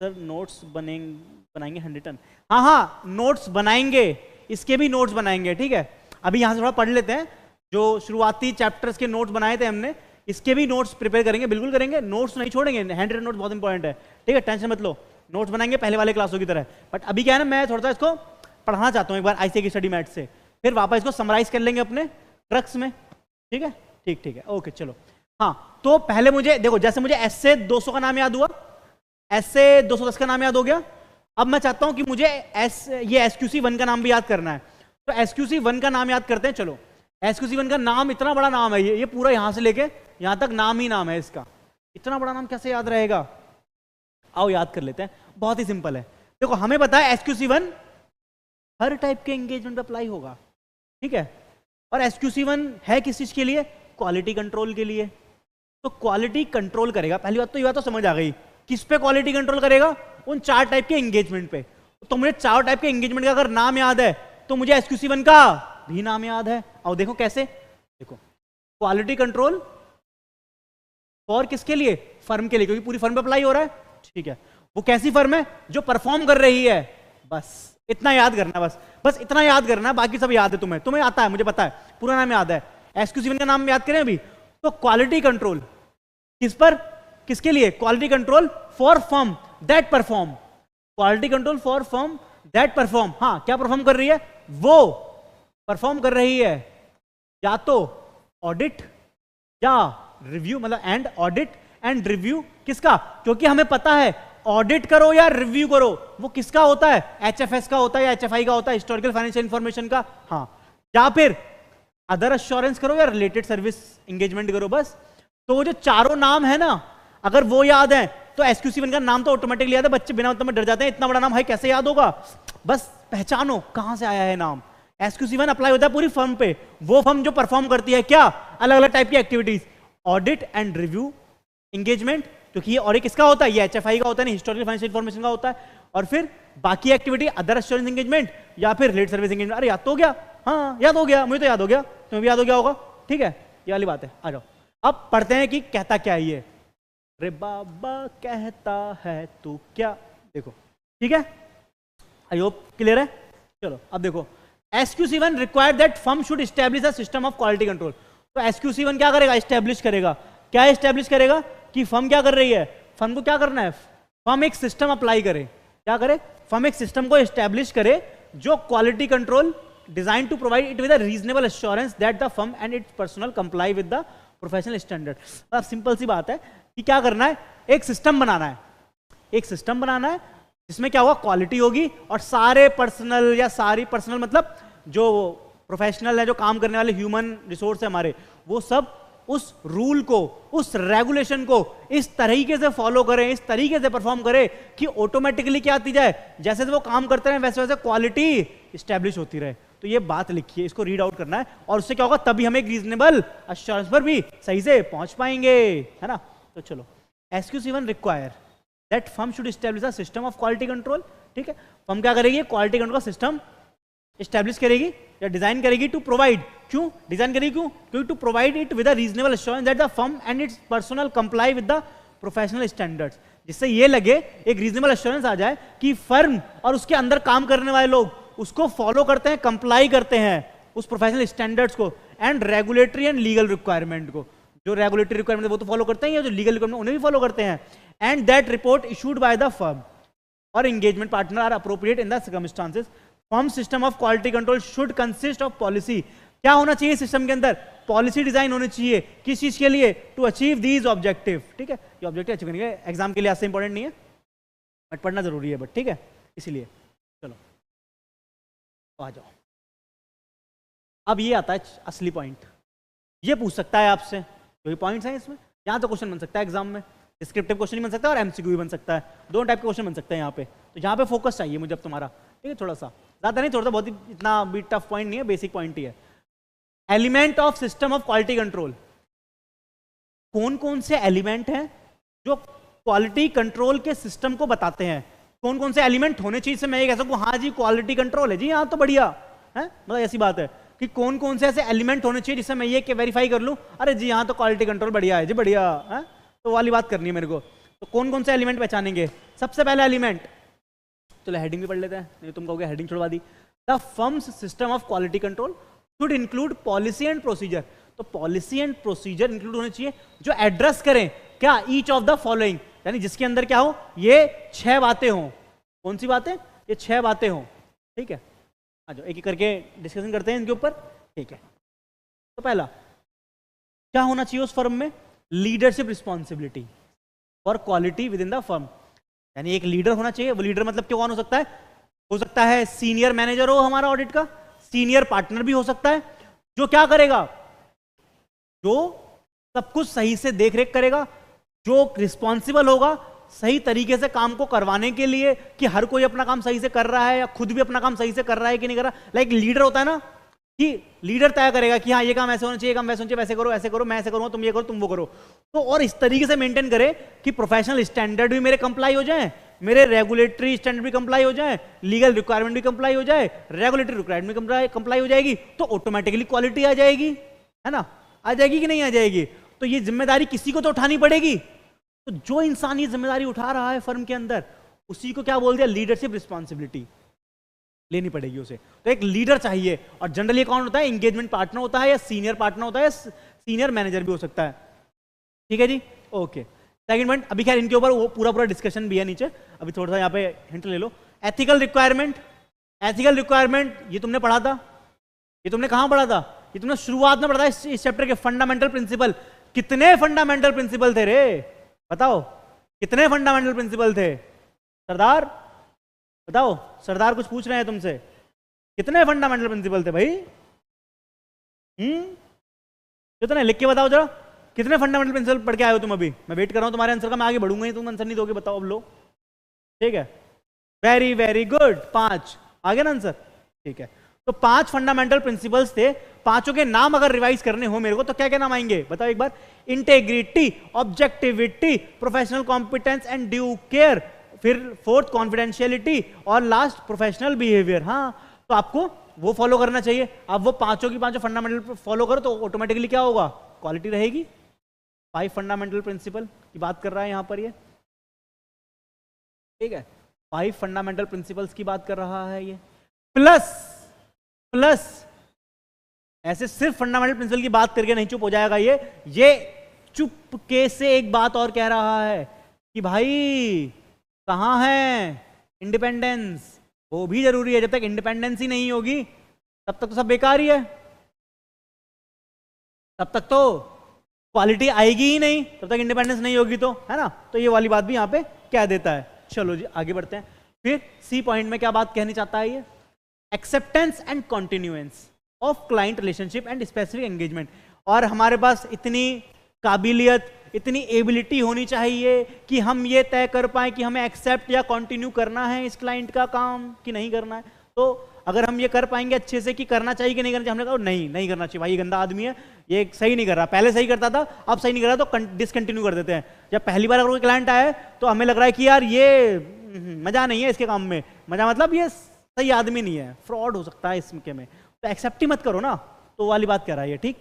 A: सर नोट्स बनाएंगे हैंडरिटन, हाँ नोट्स बनाएंगे, इसके भी नोट्स बनाएंगे, ठीक है। अभी यहां से थोड़ा पढ़ लेते हैं, जो शुरुआती चैप्टर्स के नोट्स बनाए थे हमने, इसके भी नोट्स प्रिपेयर करेंगे, बिल्कुल करेंगे, नोट्स नहीं छोड़ेंगे, हैंड रिटन नोट्स बहुत इंपॉर्टेंट है, ठीक है, टेंशन मत लो, नोट्स बनाएंगे पहले वाले क्लासों की तरह। बट अभी क्या है ना, मैं थोड़ा सा इसको पढ़ाना चाहता हूँ एक बार ICA की स्टडी मैट से, फिर वापस इसको समराइज कर लेंगे अपने ट्रक्स में, ठीक है, ठीक है, ओके चलो। हाँ, तो पहले मुझे देखो, जैसे मुझे SA 200 का नाम याद हुआ, SA 210 का नाम याद हो गया, अब मैं चाहता हूं कि मुझे ये SQC1 का नाम भी याद करना है। तो SQC1 का नाम याद करते हैं। चलो, SQC1 का नाम इतना बड़ा नाम है, ये पूरा यहां से लेके यहां तक नाम ही नाम है इसका, इतना बड़ा नाम कैसे याद रहेगा? आओ याद कर लेते हैं, बहुत ही सिंपल है। देखो, हमें पता है SQC1 हर टाइप के एंगेजमेंट पे अप्लाई होगा, ठीक है, और SQC1 है किस चीज के लिए? क्वालिटी कंट्रोल के लिए। तो क्वालिटी कंट्रोल करेगा, पहली बात तो ये बात तो समझ आ गई, किस पे क्वालिटी कंट्रोल करेगा? उन 4 टाइप के एंगेजमेंट पे। तो मुझे 4 टाइप के एंगेजमेंट का अगर नाम याद है तो मुझे SQC1 का भी नाम याद है। और देखो कैसे, देखो क्वालिटी कंट्रोल फॉर किसके लिए? फर्म के लिए, क्योंकि पूरी फर्म पे अप्लाई हो रहा है, ठीक है। वो कैसी फर्म है? जो परफॉर्म कर रही है, बस इतना याद करना, बस इतना याद करना, बाकी सब याद है तुम्हें आता है, मुझे पता है, पूरा नाम याद है। SQC1 का नाम याद करें अभी, तो क्वालिटी कंट्रोल किस पर, किसके लिए? Quality control for firm that perform, quality control for firm that perform. हाँ, क्या परफॉर्म कर रही है? वो परफॉर्म कर रही है या तो ऑडिट या रिव्यू, मतलब एंड ऑडिट एंड रिव्यू किसका? क्योंकि हमें पता है ऑडिट करो या रिव्यू करो, वो किसका होता है? HFS का होता है या HFI का होता है, हिस्टोरिकल फाइनेंशियल इंफॉर्मेशन का। हाँ, या फिर अदर एश्योरेंस करो या रिलेटेड सर्विस एंगेजमेंट करो, बस। तो वो जो चारों नाम है ना, अगर वो याद है तो SQC1 का नाम तो ऑटोमेटिकली याद है। बच्चे बिना मतलब में डर जाते हैं, इतना बड़ा नाम है कैसे याद होगा? बस पहचानो कहां से आया है नाम। SQC1 अप्लाई होता है पूरी फर्म पे, वो फर्म जो परफॉर्म करती है क्या? अलग अलग टाइप की activities, audit and review engagement, क्योंकि ये और किसका होता है? ये HFI का होता है, नहीं हिस्टोरिकल फाइनेंशियल इंफॉर्मेशन का होता है। और फिर बाकी एक्टिविटी अदर एश्योरेंस एंगेजमेंट या फिर रिलेटेड सर्विस एंगेजमेंट। अरे याद तो हो गया, हाँ याद हो गया, मुझे तो याद हो गया, तुम्हें भी याद हो गया होगा, ठीक है, ये वाली बात है। आ जाओ, अब पढ़ते हैं कि कहता क्या है ये। रे बाबा कहता है तू क्या, देखो, ठीक है, आई होप क्लियर है। चलो अब देखो, SQC1 required that firm should establish a system of quality control. तो SQC1 क्या करेगा? एस्टैब्लिश करेगा। क्या एस्टैब्लिश करेगा? कि फर्म क्या कर रही है, फर्म को क्या करना है, फर्म एक सिस्टम अप्लाई करे। क्या करे? फर्म एक सिस्टम को एस्टैब्लिश करे जो quality control design to provide it with a reasonable assurance that the firm and its personnel comply with the professional standard. अब सिंपल सी बात है कि क्या करना है, एक सिस्टम बनाना है, एक सिस्टम बनाना है जिसमें क्या होगा, क्वालिटी होगी और सारे पर्सनल या सारी पर्सनल मतलब जो प्रोफेशनल है, जो काम करने वाले ह्यूमन रिसोर्स है हमारे, वो सब उस रूल को, उस रेगुलेशन को इस तरीके से फॉलो करें, इस तरीके से परफॉर्म करें कि ऑटोमेटिकली क्या आती जाए, जैसे वो काम करते हैं वैसे वैसे क्वालिटी स्टैब्लिश होती रहे। तो ये बात लिखिए, इसको रीड आउट करना है, और उससे क्या होगा, तभी हम एक रीजनेबल एश्योरेंस पर भी सही से पहुंच पाएंगे, है ना। तो चलो, SQC1 require that firm should establish a system of quality control. ठीक है, फर्म क्या करेगी, क्वालिटी कंट्रोल का सिस्टम एस्टैब्लिश करेगी या डिजाइन करेगी टू प्रोवाइड, क्यों डिजाइन करेगी, क्यों, क्योंकि to provide it with a reasonable assurance that the firm and its personnel comply with the professional standards, जिससे ये लगे, एक रीजनेबल एश्योरेंस आ जाए कि फर्म और उसके अंदर काम करने वाले लोग उसको फॉलो करते हैं, कंप्लाई करते हैं उस प्रोफेशनल स्टैंडर्ड्स को, and regulatory and legal requirement को, जो रेगुलेटरी रिक्वायरमेंट वो तो फॉलो करते हैं, या जो लीगल रिक्वायरमेंट उन्हें भी फॉलो करते हैं, and that report issued by the firm और engagement partner are appropriate in the circumstances. Firm system of quality control should consist of policy, क्या होना चाहिए सिस्टम के अंदर, पॉलिसी डिजाइन होनी चाहिए, किस चीज के लिए, टू अचीव दीज ऑब्जेक्टिव। ठीक है, ये ऑब्जेक्टिव अचीव करने के एग्जाम के लिए आज से इंपॉर्टेंट नहीं है, बट पढ़ना जरूरी है, बट ठीक है, इसीलिए चलो तो आ जाओ। अब ये आता है असली पॉइंट, ये पूछ सकता है आपसे, जो पॉइंट्स हैं इसमें, यहाँ तो क्वेश्चन बन सकता है एग्जाम में, डिस्क्रिप्टिव क्वेश्चन भी बन सकता है और एमसीक्यू भी बन सकता है, दोनों टाइप के क्वेश्चन बन सकते हैं यहाँ पे। तो यहाँ पे फोकस चाहिए मुझे अब तुम्हारा, ठीक है, थोड़ा सा ज्यादा नहीं, थोड़ा सा बहुत ही, इतना भी टफ पॉइंट नहीं है, बेसिक पॉइंट ही है। Element of system of quality control, कौन कौन से एलिमेंट हैं जो क्वालिटी कंट्रोल के सिस्टम को बताते हैं, कौन कौन से एलिमेंट होने चाहिए, से मैं ये कह सकूं हाँ जी क्वालिटी कंट्रोल है जी, हाँ तो बढ़िया है, मतलब ऐसी बात है कि कौन कौन से ऐसे एलिमेंट होने चाहिए जिससे मैं ये वेरीफाई कर लूं, अरे जी हाँ तो क्वालिटी कंट्रोल बढ़िया है जी, बढ़िया है, तो वाली बात करनी है मेरे को। तो कौन कौन से एलिमेंट पहचानेंगे, सबसे पहला एलिमेंट, चलो हेडिंग भी पढ़ लेते हैं, नहीं तुम कहोगे हेडिंग छुड़वा दी। The firm's system of quality control should include policy and procedure, तो पॉलिसी एंड प्रोसीजर इंक्लूड होने चाहिए जो एड्रेस करें क्या, ईच ऑफ द फॉलोइंग, यानी जिसके अंदर क्या हो, ये 6 बातें हो, कौन सी बातें, ये 6 बातें हो। ठीक है, आ जाओ एक एक करके डिस्कशन करते हैं इनके ऊपर। ठीक है, तो पहला क्या होना चाहिए उस फर्म में, leadership responsibility for quality within the firm, यानी एक लीडर होना चाहिए। वो लीडर मतलब कौन हो सकता है सीनियर मैनेजर हो हमारा ऑडिट का, सीनियर पार्टनर भी हो सकता है, जो क्या करेगा, जो सब कुछ सही से देख रेख करेगा, जो रिस्पॉन्सिबल होगा सही तरीके से काम को करवाने के लिए, कि हर कोई अपना काम सही से कर रहा है या खुद भी अपना काम सही से कर रहा है कि नहीं कर रहा। लाइक लीडर होता है ना, कि लीडर तय करेगा कि हाँ ये काम ऐसे होना चाहिए, काम वैसे होना चाहिए, वैसे करो, ऐसे करो, मैं ऐसे करूँगा, तुम ये करो, तुम वो करो, तो और इस तरीके से मेंटेन करे कि प्रोफेशनल स्टैंडर्ड भी मेरे कंप्लाई हो जाए, मेरे रेगुलेटरी स्टैंडर्ड भी कंप्लाई हो जाए, लीगल रिक्वायरमेंट भी कंप्लाई हो जाए, रेगुलेटरी रिक्वायरमेंट भी कंप्लाई हो जाएगी, तो ऑटोमेटिकली क्वालिटी आ जाएगी, है ना, आ जाएगी कि नहीं आ जाएगी। तो ये जिम्मेदारी किसी को तो उठानी पड़ेगी, तो जो इंसान ये जिम्मेदारी उठा रहा है फर्म के अंदर, उसी को क्या बोल दिया, लीडरशिप रिस्पॉन्सिबिलिटी लेनी पड़ेगी उसे। तो एक लीडर चाहिए, और जनरली कौन होता है, एंगेजमेंट पार्टनर होता है, या सीनियर पार्टनर होता है, या सीनियर मैनेजर भी हो सकता है। ठीक है जी, ओके। सेकंड पॉइंट, अभी खैर इनके ऊपर वो पूरा डिस्कशन भी है नीचे, अभी थोड़ा सा यहाँ पे हिंट ले लो। एथिकल रिक्वायरमेंट, एथिकल रिक्वायरमेंट ये तुमने पढ़ा था, ये तुमने कहाँ पढ़ा था, ये तुमने शुरुआत में पढ़ा था इस चैप्टर के फंडामेंटल प्रिंसिपल। कितने फंडामेंटल प्रिंसिपल थे रे, बताओ कितने फंडामेंटल प्रिंसिपल थे सरदार, बताओ, सरदार कुछ पूछ रहे हैं तुमसे, कितने फंडामेंटल प्रिंसिपल थे भाई, कितने, लिख के बताओ जरा, कितने फंडामेंटल प्रिंसिपल पढ़ के आए हो तुम अभी। मैं वेट कर रहा हूं तुम्हारे आंसर का, मैं आगे बढ़ूंगा ही, तुम आंसर नहीं दोगे, बताओ अब लो। ठीक है, वेरी वेरी गुड, 5 आ गया ना आंसर। ठीक है, तो 5 फंडामेंटल प्रिंसिपल्स थे, पांचों के नाम अगर रिवाइज करने हो मेरे को तो क्या क्या नाम आएंगे बताओ एक बार। Integrity, objectivity, professional competence and due care, फिर 4th कॉन्फिडेंशियलिटी, और लास्ट प्रोफेशनल बिहेवियर। हाँ, तो आपको वो फॉलो करना चाहिए। अब वो पांचों की पांचों फंडामेंटल फॉलो करो तो ऑटोमेटिकली क्या होगा, क्वालिटी रहेगी। 5 फंडामेंटल प्रिंसिपल की बात कर रहा है यहां पर ये, ठीक है, 5 फंडामेंटल प्रिंसिपल्स की बात कर रहा है ये, प्लस ऐसे सिर्फ फंडामेंटल प्रिंसिपल की बात करके नहीं चुप हो जाएगा ये चुपके से एक बात और कह रहा है कि भाई कहां है इंडिपेंडेंस, वो भी जरूरी है। जब तक इंडिपेंडेंस ही नहीं होगी तब तक तो सब बेकार ही है, तब तक तो क्वालिटी आएगी ही नहीं, तब तक इंडिपेंडेंस नहीं होगी, तो है ना। तो ये वाली बात भी यहां पे कह देता है। चलो जी आगे बढ़ते हैं। फिर सी पॉइंट में क्या बात कहनी चाहता है ये, acceptance and continuance of client relationship and specific engagement. और हमारे पास इतनी काबिलियत, इतनी एबिलिटी होनी चाहिए कि हम ये तय कर पाए कि हमें एक्सेप्ट या कंटिन्यू करना है इस क्लाइंट का काम कि नहीं करना है। तो अगर हम ये कर पाएंगे अच्छे से कि करना चाहिए कि नहीं करना चाहिए, हमने कहा नहीं नहीं करना चाहिए भाई, ये गंदा आदमी है, ये सही नहीं कर रहा, पहले सही करता था अब सही नहीं कर रहा, तो डिसकंटिन्यू कर देते हैं। जब पहली बार अगर कोई क्लाइंट आया तो हमें लग रहा है कि यार ये मजा नहीं है इसके काम में, मजा मतलब ये सही आदमी नहीं है, फ्रॉड हो सकता है इसके में, तो एक्सेप्ट ही मत करो ना। तो वाली बात कह रहा है ये, ठीक।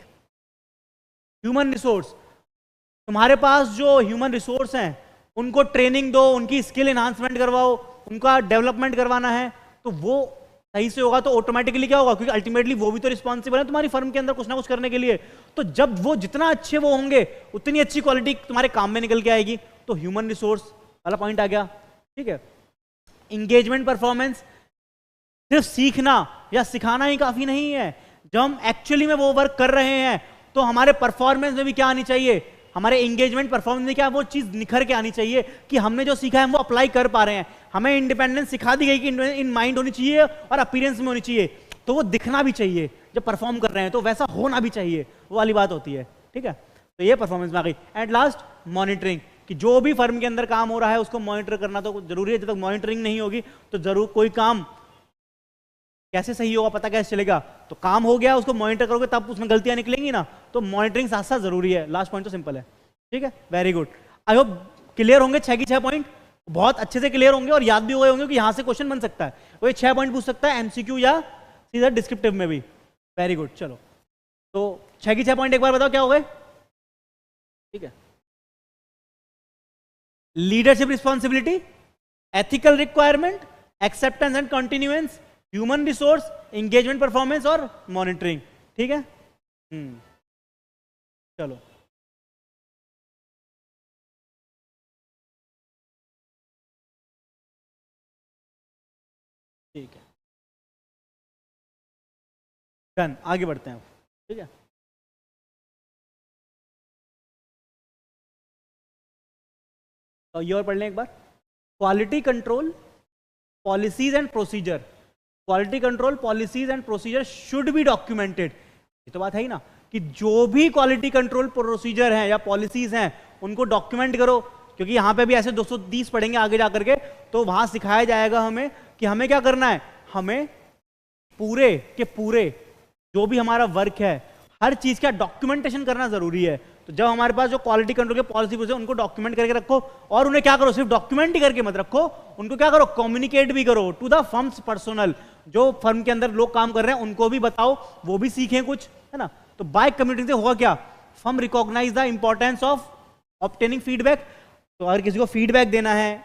A: ह्यूमन रिसोर्स, तुम्हारे पास जो ह्यूमन रिसोर्स हैं उनको ट्रेनिंग दो, उनकी स्किल एनहांसमेंट करवाओ, उनका डेवलपमेंट करवाना है, तो वो सही से होगा तो ऑटोमेटिकली क्या होगा, क्योंकि अल्टीमेटली वो भी तो रिस्पॉन्सिबल है तुम्हारी फर्म के अंदर कुछ ना कुछ करने के लिए। तो जब वो जितना अच्छे वो होंगे उतनी अच्छी क्वालिटी तुम्हारे काम में निकल के आएगी। तो ह्यूमन रिसोर्स वाला पॉइंट आ गया, ठीक है। इंगेजमेंट परफॉर्मेंस, सिर्फ सीखना या सिखाना ही काफी नहीं है, जब हम एक्चुअली में वो वर्क कर रहे हैं तो हमारे परफॉर्मेंस में भी क्या आनी चाहिए, हमारे एंगेजमेंट परफॉर्मेंस में क्या वो चीज निखर के आनी चाहिए कि हमने जो सीखा है हम वो अप्लाई कर पा रहे हैं। हमें इंडिपेंडेंस सिखा दी गई कि इन माइंड होनी चाहिए और अपीयरेंस में होनी चाहिए, तो वो दिखना भी चाहिए जब परफॉर्म कर रहे हैं, तो वैसा होना भी चाहिए, वो वाली बात होती है, ठीक है। तो ये परफॉर्मेंस में आ गई। एंड लास्ट मॉनिटरिंग, कि जो भी फर्म के अंदर काम हो रहा है उसको मॉनिटर करना तो जरूरी है। जब तक मॉनिटरिंग नहीं होगी तो जरूर कोई काम कैसे सही होगा, पता कैसे चलेगा, तो काम हो गया उसको मॉनिटर करोगे तब उसमें गलतियां निकलेंगी ना, तो मॉनिटरिंग साथ साथ जरूरी है। लास्ट पॉइंट तो सिंपल है, ठीक है, very good. I hope clear होंगे 6 की 6 पॉइंट, बहुत अच्छे से क्लियर होंगे और याद भी हुए होंगे कि यहां से क्वेश्चन बन सकता है, वो 6 पॉइंट पूछ सकता है एमसीक्यू या सीधा डिस्क्रिप्टिव में भी। वेरी गुड, चलो तो 6 की 6 पॉइंट एक बार बताओ क्या हो गए, ठीक है। Leadership responsibility, ethical requirement, acceptance and continuance, human resource, engagement performance और मॉनिटरिंग, ठीक है। चलो ठीक है, डन, आगे बढ़ते हैं, ठीक है। तो ये और पढ़ लें एक बार, quality control policies and procedure, quality control policies and procedure should be documented. ये तो बात है ही ना कि जो भी क्वालिटी कंट्रोल प्रोसीजर हैं या पॉलिसीज हैं उनको डॉक्यूमेंट करो, क्योंकि यहां पे भी ऐसे 230 पढ़ेंगे आगे जाकर के, तो वहां सिखाया जाएगा हमें कि हमें क्या करना है, हमें पूरे के पूरे जो भी हमारा वर्क है हर चीज का डॉक्यूमेंटेशन करना जरूरी है। तो जब हमारे पास जो क्वालिटी कंट्रोल के पॉलिसी है उनको डॉक्यूमेंट करके रखो, और उन्हें क्या करो, सिर्फ डॉक्यूमेंट ही करके मत रखो, उनको क्या करो, कम्युनिकेट भी करो टू द फर्म्स पर्सनल, जो फर्म के अंदर लोग काम कर रहे हैं उनको भी बताओ, वो भी सीखें कुछ, है ना। तो बाय कम्युनिकेटिंग से होगा क्या, firm recognise the importance of obtaining feedback. तो अगर किसी को फीडबैक देना है,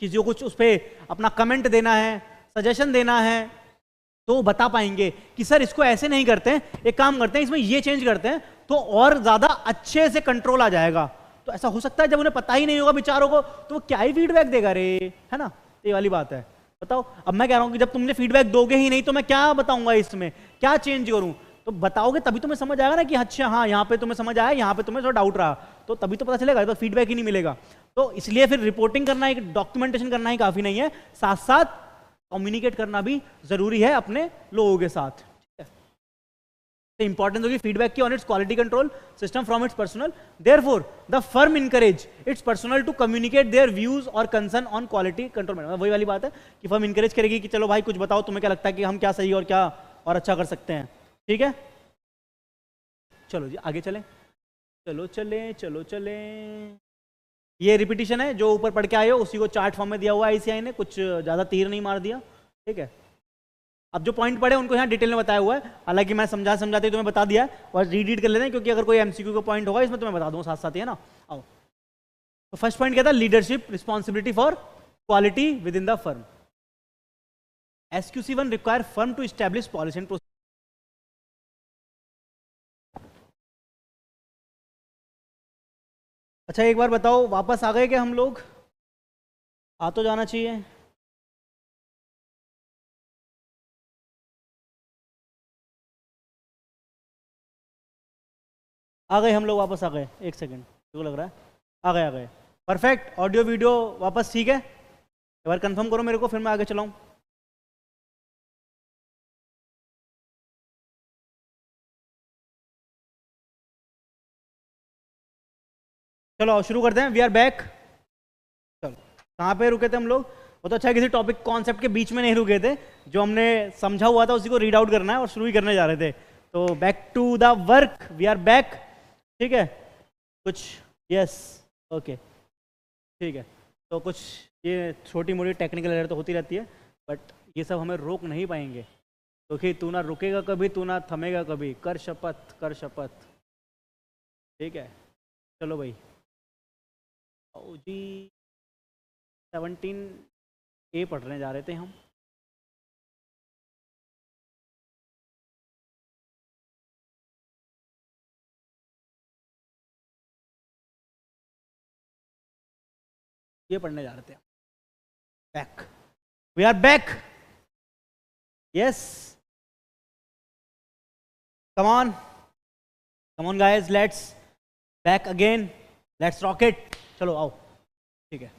A: किसी को कुछ उस पर अपना कमेंट देना है, सजेशन देना है, तो बता पाएंगे कि सर इसको ऐसे नहीं करते हैं, एक काम करते हैं इसमें ये चेंज करते हैं, तो और ज्यादा अच्छे से कंट्रोल आ जाएगा। तो ऐसा हो सकता है जब उन्हें पता ही नहीं होगा बेचारों को, तो वो क्या ही फीडबैक देगा रे, है ना। ये वाली बात है। बताओ, अब मैं कह रहा हूं कि जब तुमने फीडबैक दोगे ही नहीं तो मैं क्या बताऊंगा, इसमें क्या चेंज करूं, तो बताओगे तभी तुम्हें समझ आएगा ना कि अच्छा हाँ यहाँ पे तुम्हें समझ आया, यहाँ पे तुम्हें थोड़ा डाउट रहा, तो तभी तो पता चलेगा, तो फीडबैक ही नहीं मिलेगा। तो इसलिए फिर रिपोर्टिंग करना, एक डॉक्यूमेंटेशन करना ही काफी नहीं है, साथ साथ कम्युनिकेट करना भी जरूरी है अपने लोगों के साथ, ठीक है। इंपॉर्टेंस होगी फीडबैक की on its quality control system from its personnel, therefore the firm encourage its personnel to communicate their views और कंसर्न ऑन क्वालिटी कंट्रोल। वही वाली बात है कि फर्म इनकरेज करेगी कि चलो भाई कुछ बताओ, तुम्हें क्या लगता है कि हम क्या सही और क्या और अच्छा कर सकते हैं, ठीक है। चलो जी आगे चलें, चलो चलें चलो चलें। ये रिपीटिशन है जो ऊपर पढ़ के आए हो, उसी को चार्ट फॉर्म में दिया हुआ है आईसीआई ने, कुछ ज़्यादा तीर नहीं मार दिया, ठीक है। अब जो पॉइंट पढ़े उनको यहाँ डिटेल में बताया हुआ है, हालांकि मैं समझाते तुम्हें बता दिया है, और रीड कर लेते हैं क्योंकि अगर कोई एमसीक्यू का पॉइंट होगा इसमें तो मैं बता दूंगा साथ साथ ही, है ना। आओ, तो फर्स्ट पॉइंट क्या था, leadership responsibility for quality within the firm. SQC1 require firm to establish policy and. अच्छा एक बार बताओ, वापस आ गए क्या हम लोग, आ तो जाना चाहिए। आ गए हम लोग, वापस आ गए, एक सेकंड, क्यों लग रहा है आ गए परफेक्ट। ऑडियो वीडियो वापस ठीक है, एक बार कंफर्म करो मेरे को, फिर मैं आगे चलाऊं। चलो शुरू करते हैं। We are back. चलो कहाँ पे रुके थे हम लोग? वो तो अच्छा है किसी टॉपिक कॉन्सेप्ट के बीच में नहीं रुके थे, जो हमने समझा हुआ था उसी को रीड आउट करना है और शुरू ही करने जा रहे थे। तो back to the work, we are back. ठीक है, कुछ यस ओके ठीक है। तो कुछ ये छोटी मोटी टेक्निकल एरर तो होती रहती है, बट ये सब हमें रोक नहीं पाएंगे, क्योंकि तू ना रुकेगा कभी, तू ना थमेगा कभी। कर शपथ, कर शपथ। ठीक है, चलो भाई जी 17A पढ़ने जा रहे थे हम। ये पढ़ने जा रहे थे। Back, we are back. Yes, come on, come on guys, let's back again, let's rocket. चलो आओ। ठीक है,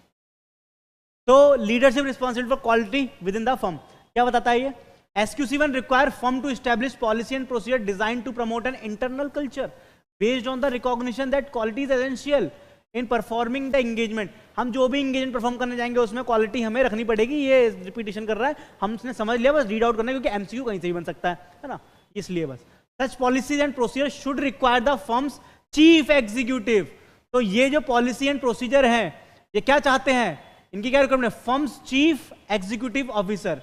A: तो leadership responsibility for quality within the firm क्या बताता है ये? SQC1 require firm to establish policy and procedure designed to promote an internal culture based on the recognition that quality is essential in performing the engagement। हम जो भी engagement perform करने जाएंगे उसमें क्वालिटी हमें रखनी पड़ेगी। ये रिपीटिशन कर रहा है, हमने समझ लिया, बस रीड आउट करना है, क्योंकि MCQ कहीं से भी बन सकता है ना, इसलिए बस। Such policies and procedures should require the firm's chief executive। तो ये जो पॉलिसी एंड प्रोसीजर है ये क्या चाहते हैं, इनकी क्या रिक्वायरमेंट है? Firm's chief executive officer,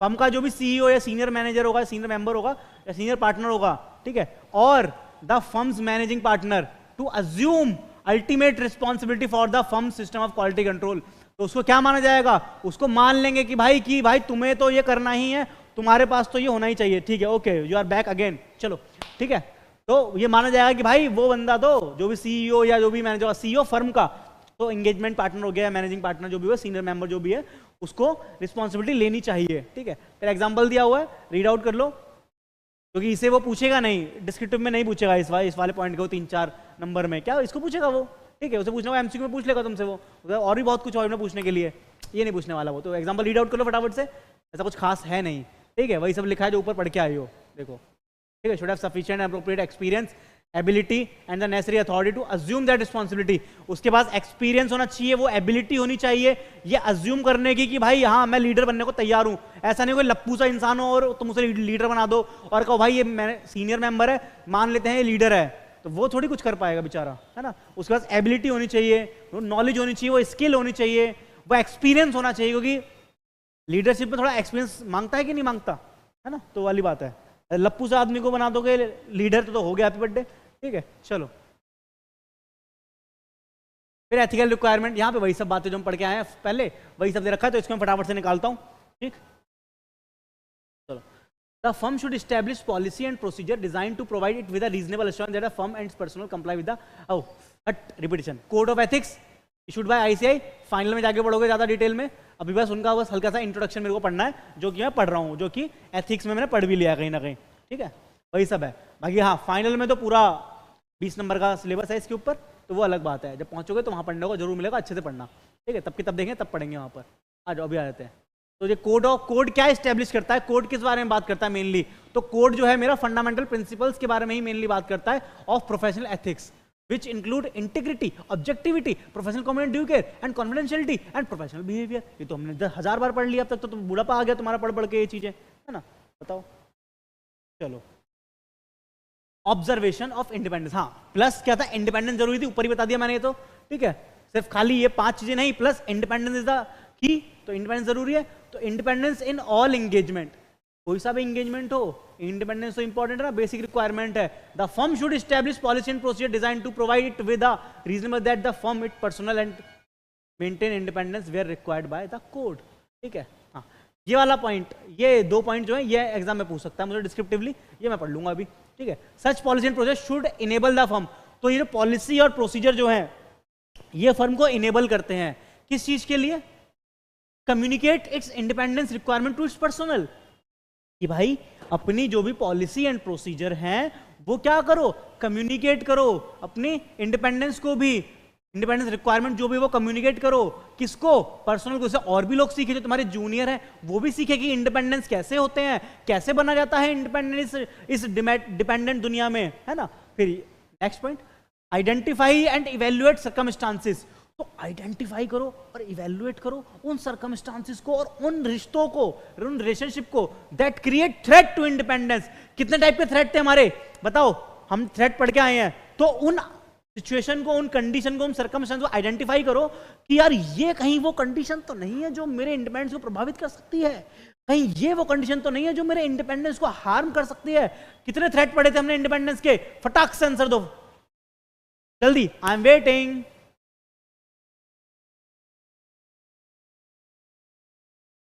A: firm का जो भी CEO या सीनियर मैनेजर होगा, सीनियर मेंबर होगा या सीनियर पार्टनर होगा, ठीक है, और the firm's managing partner to assume ultimate responsibility for the firm system of quality control. तो उसको क्या माना जाएगा? उसको मान लेंगे कि भाई तुम्हें तो ये करना ही है, तुम्हारे पास तो ये होना ही चाहिए। ठीक है, okay, you are back again. चलो ठीक है, तो ये माना जाएगा कि भाई वो बंदा तो जो भी CEO या जो भी मैनेजर होगा, CEO फर्म का, तो एंगेजमेंट पार्टनर हो गया, मैनेजिंग पार्टनर जो भी हो, सीनियर मेंबर जो भी है, उसको रिस्पॉन्सिबिलिटी लेनी चाहिए। ठीक है, फिर एग्जांपल दिया हुआ है, रीड आउट कर लो, क्योंकि इसे वो पूछेगा नहीं, डिस्क्रिप्टिव में नहीं पूछेगा इस वाले पॉइंट को 3-4 नंबर में, क्या इसको पूछेगा वो? ठीक है, उसे पूछना वो MCQ में पूछ लेगा तुमसे, वो और भी बहुत कुछ और पूछने के लिए, ये नहीं पूछने वाला वो। तो एग्जाम्पल रीड आउट कर लो फटाफट से, ऐसा कुछ खास है नहीं। ठीक है, वही सब लिखा है जो ऊपर पढ़ के आई हो, देखो। ठीक है, should have sufficient appropriate experience, ability and the necessary authority to assume that responsibility. उसके पास एक्सपीरियंस होना चाहिए, वो एबिलिटी होनी चाहिए ये अज्यूम करने की कि भाई हाँ मैं लीडर बनने को तैयार हूँ। ऐसा नहीं कोई लप्पू सा इंसान हो और तुम उसे लीडर बना दो और कहो भाई ये सीनियर मेंबर है, मान लेते हैं ये लीडर है, तो वो थोड़ी कुछ कर पाएगा बेचारा, है ना। उसके पास एबिलिटी होनी चाहिए, वो नॉलेज होनी चाहिए, वो स्किल होनी चाहिए, वो एक्सपीरियंस होना चाहिए, क्योंकि लीडरशिप में थोड़ा एक्सपीरियंस मांगता है कि नहीं मांगता, है ना। तो वाली बात है, लप्पू से आदमी को बना दोगे लीडर तो हो गया हैप्पी बर्थडे। ठीक है, चलो फिर एथिकल रिक्वायरमेंट, यहां पे वही सब बातें जो हम पढ़ के आए हैं पहले, वही सब दे रखा है, तो इसको मैं फटाफट से निकालता हूं। ठीक, चलो। The firm should establish policy and procedure design to provide it with a reasonable assurance that the firm and its personnel comply with the repetition code of ethics issued by ICAI। Final में जाके पढ़ोगे ज्यादा detail में, अभी बस उनका बस हल्का सा इंट्रोडक्शन मेरे को पढ़ना है, जो कि मैं पढ़ रहा हूँ, जो कि एथिक्स में मैंने पढ़ भी लिया कहीं ना कहीं। ठीक है, वही सब है। बाकी हाँ, फाइनल में तो पूरा 20 नंबर का सिलेबस है इसके ऊपर, तो वो अलग बात है, जब पहुंचोगे तो वहाँ पढ़ने को जरूर मिलेगा, अच्छे से पढ़ना। ठीक है, तब की तब देखेंगे, तब पढ़ेंगे वहाँ पर। आ जाओ, अभी आ जाते हैं। तो ये कोड क्या एस्टेब्लिश करता है? कोड किस बारे में बात करता है मेनली? तो कोड जो है मेरा फंडामेंटल प्रिंसिपल्स के बारे में ही मेनली बात करता है of professional ethics, which include integrity, objectivity, professional common due care and confidentiality and professional behavior। ये तो हमने 1000 बार पढ़ लिया अब तक, तो तुम बुढ़ापा आ गया तुम्हारा पढ़ के ये चीजें, है ना। बताओ, चलो। ऑब्जर्वेशन ऑफ इंडिपेंडेंस, हाँ प्लस क्या था, इंडिपेंडेंस जरूरी थी, ऊपर ही बता दिया मैंने ये तो। ठीक है, सिर्फ खाली ये 5 चीजें नहीं, plus independence is the key, तो इंडिपेंडेंस जरूरी है। तो इंडिपेंडेंस इन ऑल एंगेजमेंट, कोई सा भी एंगेजमेंट हो, इंडिपेंडेंस तो इंपॉर्टेंट है ना, बेसिक रिक्वायरमेंट है। The firm should establish policy and procedure design to provide it with a reasonable that the firm it personnel and maintain independence where required by the code. ठीक है, हाँ ये वाला point, ये 2 point जो है ये एग्जाम में पूछ सकता है मुझे डिस्क्रिप्टिवली, ये मैं पढ़ लूंगा अभी। ठीक है, such policy and procedure should enable the firm. तो ये पॉलिसी और प्रोसीजर जो है ये फर्म को इनेबल करते हैं, किस चीज के लिए? Communicate its independence requirement to its personnel, कि भाई अपनी जो भी पॉलिसी एंड प्रोसीजर हैं वो क्या करो, कम्युनिकेट करो, अपनी इंडिपेंडेंस को भी, इंडिपेंडेंस रिक्वायरमेंट जो भी वो कम्युनिकेट करो, किसको? पर्सनल को। और भी लोग सीखे, जो तुम्हारे जूनियर हैं वो भी सीखे कि इंडिपेंडेंस कैसे होते हैं, कैसे बना जाता है इंडिपेंडेंस इस डिपेंडेंट दुनिया में, है ना। फिर next point, identify and evaluate circumstances. तो आइडेंटिफाई करो और इवेल्युएट करो उन सर्कमस्टांसेस को और उन रिश्तों को, उन रिलेशनशिप को that create threat to independence. कितने टाइप के थ्रेट थे हमारे, बताओ, हम थ्रेट पढ़ के आए हैं। तो उन सिचुएशन को, उन कंडीशन को, उन सर्कमस्टेंस को आइडेंटिफाई करो कि यार ये कहीं वो कंडीशन तो नहीं है जो मेरे इंडिपेंडेंस को प्रभावित कर सकती है, कहीं ये वो कंडीशन तो नहीं है जो मेरे इंडिपेंडेंस को हार्म कर सकती है। कितने थ्रेट पढ़े थे हमने इंडिपेंडेंस के, फटाक से आंसर दो जल्दी, आई एम वेटिंग।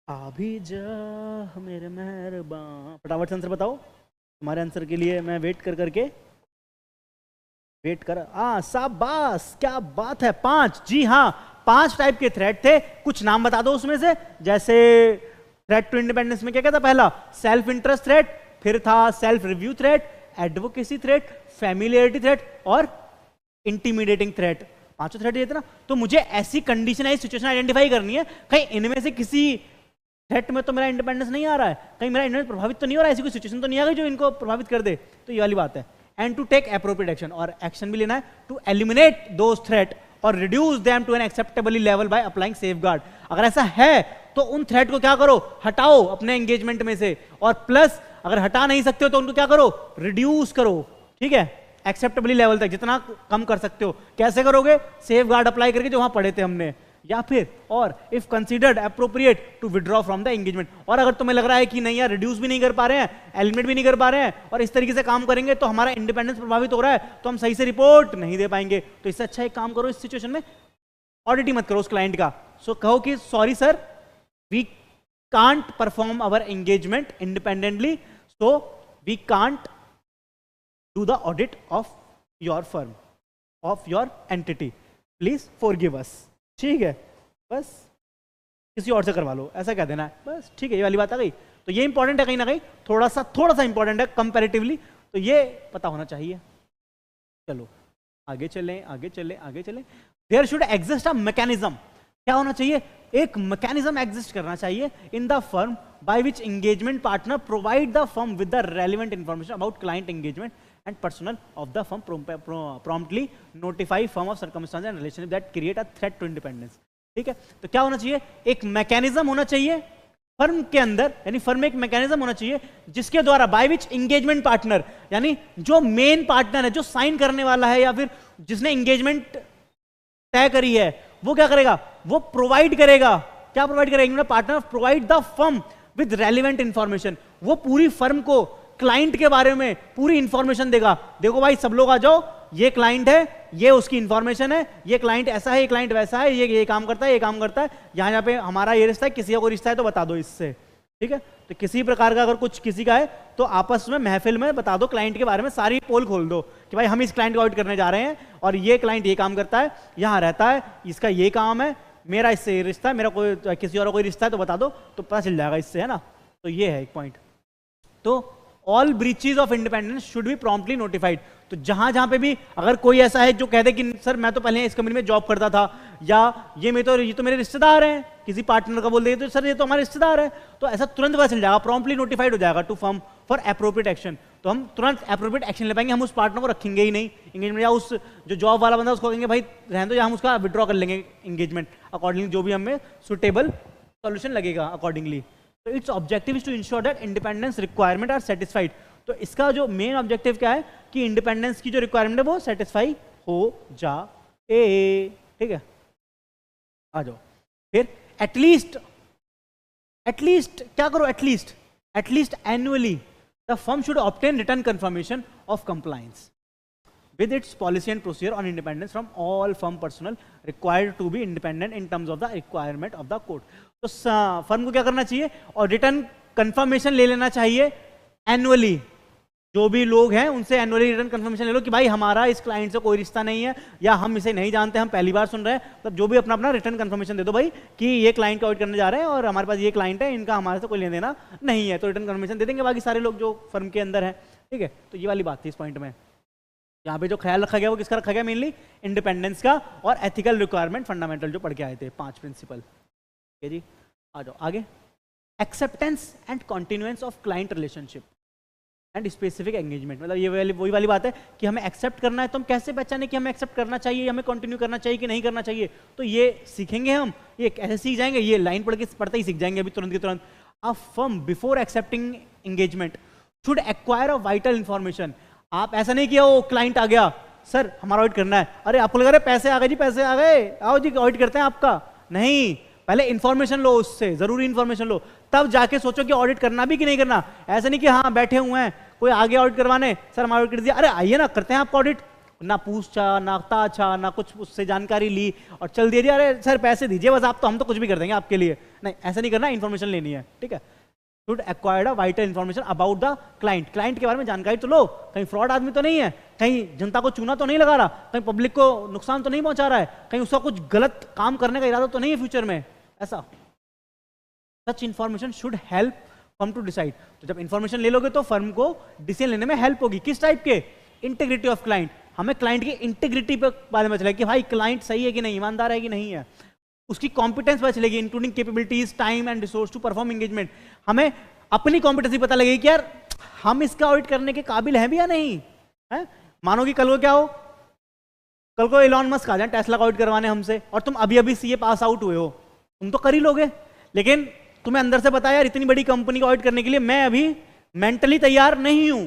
A: अभी जा मेरे मेहरबान, फटाफट से आंसर बताओ। तुम्हारे आंसर के लिए मैं वेट करके वेट कर। शाबाश, क्या बात है, 5। जी हाँ, 5 टाइप के थ्रेट थे। कुछ नाम बता दो उसमें से। जैसे थ्रेट टू इंडिपेंडेंस में क्या क्या था, पहला सेल्फ इंटरेस्ट थ्रेट, फिर था self review threat, advocacy threat, familiarity threat और इंटीमिडेटिंग थ्रेट। 5 थ्रेट ये थे ना। तो मुझे ऐसी कंडीशन, ऐसी सिचुएशन आइडेंटिफाई करनी है, कहीं इनमें से किसी थ्रेट में तो मेरा इंडिपेंडेंस नहीं आ रहा है, कहीं मेरा इंडिपेंडेंस प्रभावित तो नहीं हो रहा है, ऐसी कोई सिचुएशन तो नहीं आ गई जो इनको प्रभावित कर दे। तो ये वाली बात है। And to take appropriate action, और एक्शन भी लेना है टू एलिमिनेट दोज थ्रेट और reduce them to an acceptable level by applying safeguard. अगर ऐसा है तो उन थ्रेट को क्या करो, हटाओ अपने एंगेजमेंट में से, और प्लस अगर हटा नहीं सकते हो तो उनको क्या करो, रिड्यूस करो, ठीक है, एक्सेप्टेबली लेवल तक जितना कम कर सकते हो। कैसे करोगे, सेफगार्ड अप्लाई करके जो वहां पढ़े थे हमने, या फिर और if considered appropriate to withdraw from the engagement. और अगर तुम्हें लग रहा है कि नहीं यार, रिड्यूस भी नहीं कर पा रहे हैं, एलिमिनेट भी नहीं कर पा रहे हैं, और इस तरीके से काम करेंगे तो हमारा इंडिपेंडेंस प्रभावित हो रहा है, तो हम सही से रिपोर्ट नहीं दे पाएंगे, तो इससे अच्छा एक काम करो, इस सिचुएशन में ऑडिट ही मत करो उस क्लाइंट का। सो कहो कि sorry sir, we can't perform our engagement independently, so we can't do the audit of your firm, of your entity, please forgive us. ठीक है, बस किसी और से करवा लो, ऐसा कह देना है बस, ठीक है, ये वाली बात आ गई। तो ये इंपॉर्टेंट है, कहीं ना कहीं थोड़ा सा इंपॉर्टेंट है कंपैरेटिवली, तो ये पता होना चाहिए। चलो आगे चलें। There should exist a mechanism. क्या होना चाहिए, एक मैकेनिज्म एग्जिस्ट करना चाहिए in the firm by which engagement partner provide the firm with the relevant information about client engagement and personnel of the firm, promptly notify firm of circumstances and relationship that create a threat to independence। ठीक है, तो क्या होना चाहिए, एक mechanism होना चाहिए firm के अंदर, यानी फर्म में एक मैकेनिज्म होना चाहिए जिसके द्वारा बाय विच एंगेजमेंट पार्टनर, यानी जो मेन पार्टनर है, जो साइन करने वाला है या फिर जिसने एंगेजमेंट तय करी है, वो क्या करेगा, वो प्रोवाइड करेगा। क्या प्रोवाइड करेगा, partner provide the firm with relevant information. वो पूरी फर्म को क्लाइंट के बारे में पूरी इंफॉर्मेशन देगा। देखो भाई सब लोग आ जाओ, ये क्लाइंट है, ये उसकी इंफॉर्मेशन है, ये क्लाइंट ऐसा है, ये क्लाइंट वैसा है, ये काम करता है, ये काम करता है, यहाँ पे हमारा ये रिश्ता है, किसी का कोई रिश्ता है तो बता दो इससे। ठीक है, तो किसी प्रकार का अगर कुछ किसी का है तो आपस में महफिल में बता दो, क्लाइंट के बारे में सारी पोल खोल दो कि भाई हम इस क्लाइंट को ऑडिट करने जा रहे हैं और ये क्लाइंट ये काम करता है, यहाँ रहता है, इसका ये काम है, मेरा इससे रिश्ता है, मेरा कोई किसी और कोई रिश्ता है तो बता दो, तो पता चल जाएगा इससे, है ना। तो ये है एक पॉइंट। तो all breaches of independence should be promptly notified. तो जहां पे भी अगर कोई ऐसा है जो कहते कि सर मैं तो पहले इस कंपनी में जॉब करता था, या ये तो मेरे रिश्तेदार हैं, किसी पार्टनर का बोल देंगे तो सर ये तो हमारे रिश्तेदार है, तो ऐसा तुरंत पता चल जाएगा, प्रॉम्प्टली नोटिफाइड हो जाएगा to firm for appropriate action. तो हम तुरंत एप्रोप्रिएट एक्शन ले पाएंगे, हम उस पार्टनर को रखेंगे ही नहीं एंगेजमेंट, या उस जो जॉब वाला बंदा उसको कहेंगे भाई रहने दो, या हम उसका विड्रॉ कर लेंगे एंगेजमेंट अकॉर्डिंगली, जो भी हमें सुटेबल सॉल्यूशन लगेगा अकॉर्डिंगली। तो its objective is to ensure that independence requirement are satisfied. तो इसका जो मेन ऑब्जेक्टिव क्या है कि इंडिपेंडेंस की जो रिक्वायरमेंट है वो सेटिस्फाई हो जाए। ठीक है, आ जाओ फिर। एटलीस्ट क्या करो, at least annually the firm should obtain return confirmation of compliance with its policy and procedure on independence from all firm personnel required to be independent in terms of the requirement of the code। तो firm को क्या करना चाहिए, और return confirmation ले लेना चाहिए annually. जो भी लोग हैं उनसे एनुअली रिटर्न कंफर्मेशन ले लो कि भाई हमारा इस क्लाइंट से कोई रिश्ता नहीं है, या हम इसे नहीं जानते, हम पहली बार सुन रहे हैं। तब जो भी अपना रिटर्न कंफर्मेशन दे दो भाई कि ये क्लाइंट का ऑडिट करने जा रहे हैं और हमारे पास ये क्लाइंट है, इनका हमारे से कोई लेना देना नहीं है, तो रिटर्न कंफर्मेशन दे देंगे बाकी सारे लोग जो फर्म के अंदर हैं। ठीक है, तो ये वाली बात थी इस पॉइंट में। यहाँ पे जो ख्याल रखा गया वो किसका रखा गया, मेनली इंडिपेंडेंस का और एथिकल रिक्वायरमेंट फंडामेंटल जो पढ़ के आए थे 5 प्रिंसिपल। ठीक है जी, आ जाओ आगे। Acceptance and continuance of client relationship, and specific engagement, मतलब ये वही वाली बात है कि हमें एक्सेप्ट करना है, तो हम कैसे पहचाने कि हमें एक्सेप्ट करना चाहिए, हमें कंटिन्यू करना चाहिए कि नहीं करना चाहिए। तो ये सीखेंगे हम, ये कैसे सीख जाएंगे, ये लाइन पढ़ते ही सीख जाएंगे अभी तुरंत के तुरंत। A firm before accepting engagement should acquire a vital information. आप ऐसा नहीं किया वो क्लाइंट आ गया, सर हमारा ऑडिट करना है, अरे आपको लग रहा है पैसे आ गए जी, पैसे आ गए, आओ जी ऑडिट करते हैं आपका। नहीं, पहले इंफॉर्मेशन लो, उससे जरूरी इंफॉर्मेशन लो, तब जाके सोचो कि ऑडिट करना भी कि नहीं करना। ऐसा नहीं कि हाँ बैठे हुए हैं, कोई आगे ऑडिट करवाने, सर हमारा ऑडिट कर दिया, अरे आइए ना करते हैं आपका ऑडिट, ना पूछा ना ताछा ना कुछ उससे जानकारी ली और चल दिया, अरे सर पैसे दीजिए बस आप, तो हम तो कुछ भी कर देंगे आपके लिए। नहीं, ऐसा नहीं करना, इंफॉर्मेशन लेनी है, ठीक है। Should acquired a vital information about the client, client के बारे में जानकारी तो लो, कहीं फ्रॉड आदमी तो नहीं है, कहीं जनता को चूना तो नहीं लगा रहा, कहीं पब्लिक को नुकसान तो नहीं पहुंचा रहा है, कहीं उसका कुछ गलत काम करने का इरादा तो नहीं है फ्यूचर में, ऐसा। Such information should help firm to decide. तो जब इंफॉर्मेशन ले लोगे तो फर्म को डिसीजन लेने में हेल्प होगी। किस टाइप के? इंटीग्रिटी ऑफ क्लाइंट, हमें क्लाइंट की इंटीग्रिटी पे बारे में चलेगा कि भाई क्लाइंट सही है कि नहीं, ईमानदार है कि नहीं है, उसकी कॉम्पिटेंस पता चलेगी, including capabilities, time and resource to perform engagement. हमें अपनी कॉम्पिटेंसी पता लगेगी कि यार हम इसका ऑडिट करने के काबिल हैं भी या नहीं है। मानो कि कल को क्या हो, कल को एलॉन मस्क आ जाए टेस्ला का ऑडिट करवाने हमसे, और तुम अभी अभी सीए पास आउट हुए हो, तुम तो कर ही लोगे, लेकिन तुम्हें अंदर से पता है यार इतनी बड़ी कंपनी का ऑडिट करने के लिए मैं अभी मेंटली तैयार नहीं हूं,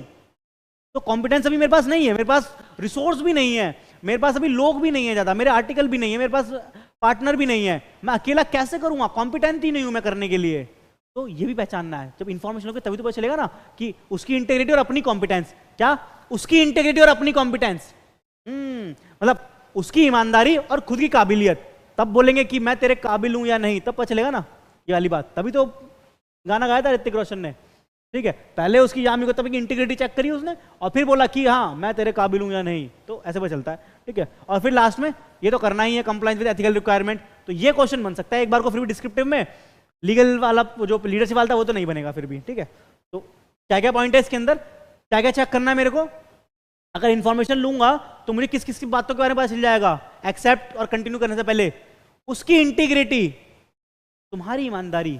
A: तो कॉम्पिटेंस अभी मेरे पास नहीं है, मेरे पास रिसोर्स भी नहीं है, मेरे पास अभी लोग भी नहीं है ज्यादा, मेरे आर्टिकल भी नहीं है, मेरे पास पार्टनर भी नहीं है, मैं अकेला कैसे करूंगा, कॉम्पिटेंट ही नहीं हूं मैं करने के लिए। तो ये भी पहचानना है। जब इंफॉर्मेशन होगी तभी तो पता चलेगा ना कि उसकी इंटीग्रिटी और अपनी कॉम्पिटेंस, क्या उसकी इंटीग्रिटी और अपनी कॉम्पिटेंस, मतलब उसकी ईमानदारी और खुद की काबिलियत, तब बोलेंगे कि मैं तेरे काबिल हूं या नहीं, तब पता चलेगा ना ये वाली बात। तभी तो गाना गाया था ऋतिक रोशन ने, ठीक है, पहले उसकी यामी को तभी की इंटीग्रिटी चेक करी उसने और फिर बोला कि हाँ मैं तेरे काबिल हूं या नहीं, तो ऐसे पता चलता है, ठीक है। और फिर लास्ट में ये तो करना ही है कंप्लायंस विद एथिकल रिक्वायरमेंट, तो ये क्वेश्चन बन सकता है एक बार को, फिर भी डिस्क्रिप्टिव में लीगल वाला जो लीडरशिप वाला था वो तो नहीं बनेगा फिर भी, ठीक है। तो क्या क्या पॉइंट है इसके अंदर, क्या क्या चेक करना है मेरे को, अगर इंफॉर्मेशन लूंगा तो मुझे किस किस की बातों के बारे में पता चल जाएगा, एक्सेप्ट और कंटिन्यू करने से पहले उसकी इंटीग्रिटी, तुम्हारी ईमानदारी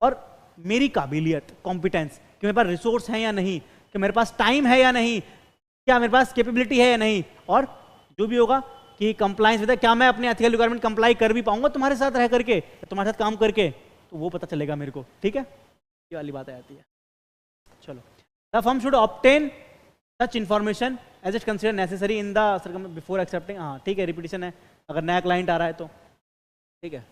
A: और मेरी काबिलियत कॉम्पिटेंस, कि मेरे पास रिसोर्स है या नहीं, कि मेरे पास टाइम है या नहीं, क्या मेरे पास कैपेबिलिटी है या नहीं, और जो भी होगा कि कंप्लायंस विद, क्या मैं अपने एथिकल रिक्वायरमेंट कंप्लाई कर भी पाऊंगा तुम्हारे साथ रह करके, तुम्हारे साथ काम करके, तो वो पता चलेगा मेरे को, ठीक है। ये वाली बात आ जाती है। चलो, the firm should obtain such information as it consider necessary in the before accepting, हाँ ठीक है, रिपीटिशन है, अगर नया क्लाइंट आ रहा है तो, ठीक है।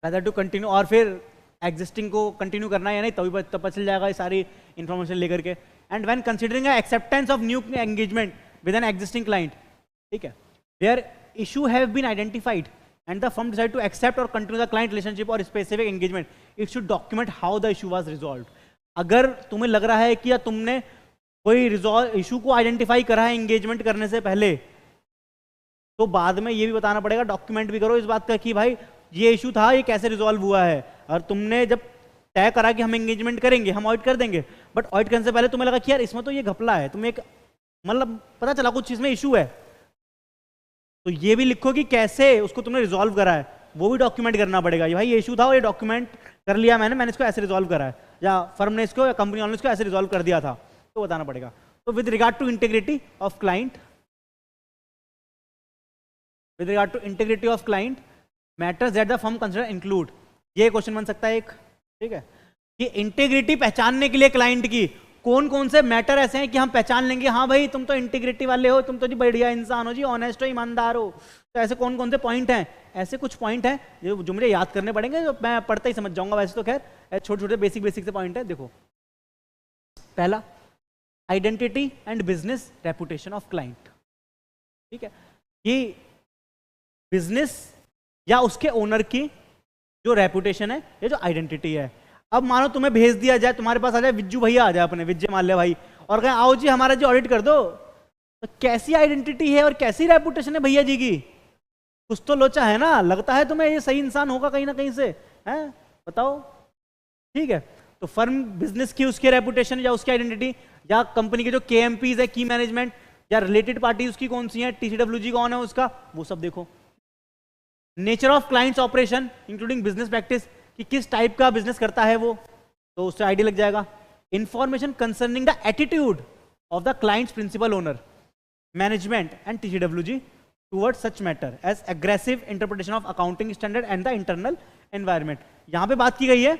A: rather टू कंटिन्यू, और फिर एग्जिस्टिंग को कंटिन्यू करना है या नहीं, तभी तब पता चल जाएगा ये सारी इंफॉर्मेशन लेकर के। And when considering acceptance of new engagement with an existing client, ठीक है, where issue have been identified and the firm decide to accept or continue the client relationship or specific engagement, it should document how the issue was resolved. अगर तुम्हें लग रहा है कि या तुमने कोई रिजॉल्व इशू को आइडेंटिफाई करा है एंगेजमेंट करने से पहले, तो बाद में ये भी बताना पड़ेगा, डॉक्यूमेंट भी करो इस बात का कि भाई ये इशू था, ये कैसे रिजॉल्व हुआ है। और तुमने जब तय करा कि हम एंगेजमेंट करेंगे, हम ऑडिट कर देंगे, बट ऑडिट करने से पहले तुम्हें लगा कि यार इसमें तो ये घपला है, तुम्हें एक मतलब पता चला कुछ चीज में इशू है, तो ये भी लिखो कि कैसे उसको तुमने रिजॉल्व करा है, वो भी डॉक्यूमेंट करना पड़ेगा। भाई ये इशू था और ये डॉक्यूमेंट कर लिया मैंने इसको ऐसे रिजॉल्व करा है, या फर्म ने इसको या कंपनी वालों ने इसको ऐसे रिजॉल्व कर दिया था, तो बताना पड़ेगा। तो with regard to integrity of client, with regard to integrity of client matters that the firm consider include, ये क्वेश्चन बन सकता है एक, ठीक है, कि इंटीग्रिटी पहचानने के लिए क्लाइंट की कौन कौन से मैटर ऐसे हैं कि हम पहचान लेंगे, हाँ भाई तुम तो इंटीग्रिटी वाले हो, तुम तो जी बढ़िया इंसान हो जी, ऑनेस्ट हो, ईमानदार हो, तो ऐसे कौन कौन से पॉइंट हैं, ऐसे कुछ पॉइंट हैं जो मुझे याद करने पड़ेंगे, जो मैं पढ़ते ही समझ जाऊंगा, वैसे तो खैर छोटे छोटे बेसिक से पॉइंट है। देखो, पहला identity and business reputation of client, ठीक है, कि बिजनेस या उसके ओनर की जो रेपुटेशन है, ये जो आइडेंटिटी है। अब मानो तुम्हें भेज दिया जाए, तुम्हारे पास आ जाए विज्जू भैया, आ जाए अपने विजय माल्या भाई, और कहें आओ जी हमारा जो ऑडिट कर दो, तो कैसी आइडेंटिटी है और कैसी रेपुटेशन है भैया जी की, कुछ तो लोचा है ना, लगता है तुम्हें ये सही इंसान होगा कहीं ना कहीं से, हैं बताओ, ठीक है। तो फर्म बिजनेस की उसकी रेपुटेशन या उसकी आइडेंटिटी, या कंपनी के जो KMPs है, की मैनेजमेंट, या रिलेटेड पार्टी उसकी कौन सी है, TCWG कौन है उसका, वो सब देखो। Nature of clients operation including business practice, कि किस टाइप का बिजनेस करता है वो, तो उससे आइडिया लग जाएगा। Information concerning the attitude of the client's principal owner, management and TCWG towards such matter as aggressive interpretation of accounting standard and the internal environment. यहां पे बात की गई है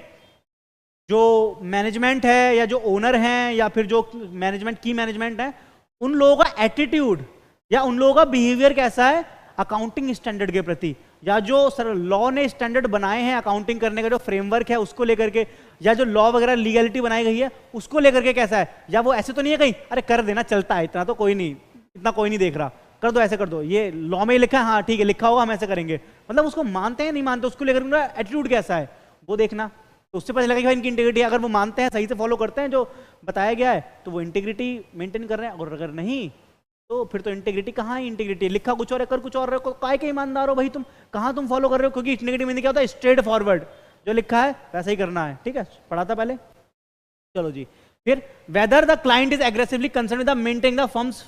A: जो मैनेजमेंट है या जो ओनर हैं या फिर जो मैनेजमेंट की मैनेजमेंट है, उन लोगों का एटीट्यूड या उन लोगों का बिहेवियर कैसा है अकाउंटिंग स्टैंडर्ड के प्रति, या जो सर लॉ ने स्टैंडर्ड बनाए हैं अकाउंटिंग करने का जो फ्रेमवर्क है उसको लेकर के, या जो लॉ वगैरह लीगलिटी बनाई गई है उसको लेकर के कैसा है, या वो ऐसे तो नहीं है कहीं अरे कर देना चलता है इतना तो कोई नहीं, इतना कोई नहीं देख रहा, कर दो ऐसे कर दो, ये लॉ में ही लिखा है हाँ ठीक है लिखा होगा हम ऐसे करेंगे, मतलब उसको मानते हैं नहीं मानते, उसको लेकर उनका एटीट्यूड कैसा है वो देखना। तो उससे पता लगा कि भाई इनकी इंटीग्रिटी, अगर वो मानते हैं सही से फॉलो करते हैं जो बताया गया है तो वो इंटीग्रिटी मेंटेन कर रहे हैं, और अगर नहीं तो फिर तो इंटीग्रिटी कहाँ है, इंटीग्रिटी लिखा कुछ और है कर कुछ और रहे हो, काय के ईमानदार हो भाई तुम, कहाँ तुम फॉलो कर रहे हो, क्योंकि इंटीग्रिटी में क्या होता है स्ट्रेट फॉरवर्ड, जो लिखा है वैसा ही करना है, ठीक है पढ़ा था पहले। चलो जी, फिर whether the client is aggressively concern with maintaining the firm's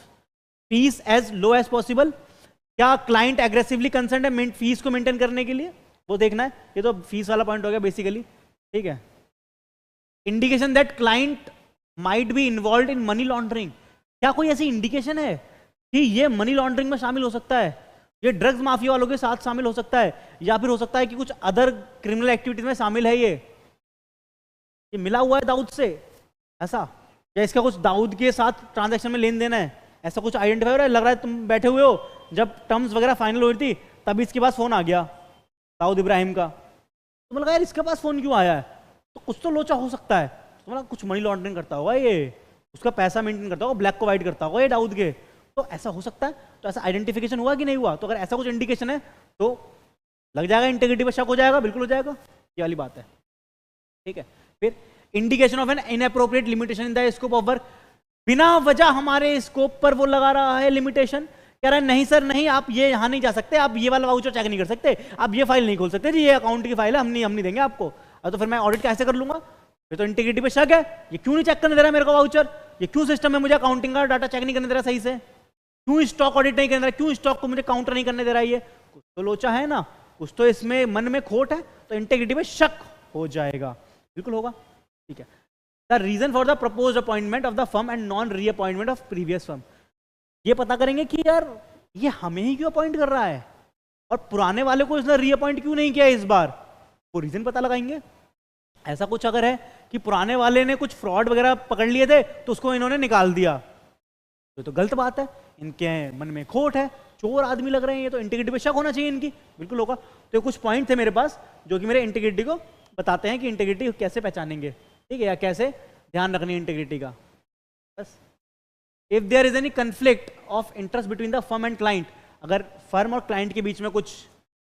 A: fees as low as possible, क्या क्लाइंट एग्रेसिवली कंसर्न है फीस को मेंटेन करने के लिए, वो देखना है, ये तो फीस वाला पॉइंट हो गया बेसिकली, ठीक है। Indication that client might be involve in money laundering, क्या कोई ऐसी इंडिकेशन है कि ये मनी लॉन्ड्रिंग में शामिल हो सकता है, ये ड्रग्स माफिया वालों के साथ शामिल हो सकता है, या फिर हो सकता है कि कुछ अदर क्रिमिनल एक्टिविटीज में शामिल है, ये मिला हुआ है दाऊद से ऐसा, या इसका कुछ दाऊद के साथ ट्रांजैक्शन में लेन देन है, ऐसा कुछ आइडेंटिफाई हो रहा है, लग रहा है तुम बैठे हुए हो जब टर्म्स वगैरह फाइनल हो रही थी तभी इसके पास फोन आ गया दाऊद इब्राहिम का, तो मतलब यार इसके पास फोन क्यों आया है, तो कुछ तो लोचा हो सकता है, तो मतलब कुछ मनी लॉन्ड्रिंग करता होगा ये, उसका पैसा मेंटेन करता होगा, ब्लैक को वाइट करता होगा ये दाऊद के, तो ऐसा हो सकता है, तो ऐसा आइडेंटिफिकेशन हुआ कि नहीं हुआ, तो अगर ऐसा कुछ इंडिकेशन है तो लग जाएगा, इंटीग्रिटी पर शक हो जाएगा, बिल्कुल हो जाएगा, ये वाली बात है, ठीक है। फिर indication of an inappropriate limitation in the scope of work, बिना वजह हमारे स्कोप पर वो लगा रहा है लिमिटेशन, कह रहा है नहीं सर नहीं आप ये यहाँ नहीं जा सकते, आप ये वाला वाउचर चेक नहीं कर सकते, आप ये फाइल नहीं खोल सकते जी, ये अकाउंट की फाइल है, हम नहीं देंगे आपको, तो फिर मैं ऑडिट कैसे कर लूंगा, फिर तो इंटीग्रिटी पे शक है, ये क्यों नहीं चेक करने दे रहा है मेरे को वाउचर, ये क्यों सिस्टम में मुझे अकाउंटिंग का डाटा चेक नहीं करने दे रहा सही से, क्यों स्टॉक ऑडिट नहीं करने दे रहा, क्यों स्टॉक को मुझे काउंटर नहीं करने दे रहा है, ये कुछ तो लोचा है ना, कुछ तो इसमें मन में खोट है, तो इंटीग्रिटी पे शक हो जाएगा, बिल्कुल होगा, ठीक है। The reason for the propose appointment of the firm and non reappointment of previous firm, ये पता करेंगे कि यार ये हमें ही क्यों अपॉइंट कर रहा है और पुराने वाले को इसने रीअपॉइंट क्यों नहीं किया इस बार, वो रीजन पता लगाएंगे। ऐसा कुछ अगर है कि पुराने वाले ने कुछ फ्रॉड वगैरह पकड़ लिए थे तो उसको इन्होंने निकाल दिया, तो गलत बात है, इनके मन में खोट है, चोर आदमी लग रहे हैं, ये तो इंटीग्रिटी पे शक होना चाहिए इनकी, बिल्कुल होगा। तो कुछ पॉइंट थे मेरे पास जो कि मेरे इंटीग्रिटी को बताते हैं कि इंटीग्रिटी कैसे पहचानेंगे, ठीक है, या कैसे ध्यान रखनी है इंटीग्रिटी का, बस। If there is any conflict of interest between the firm and client, अगर फर्म और क्लाइंट के बीच में कुछ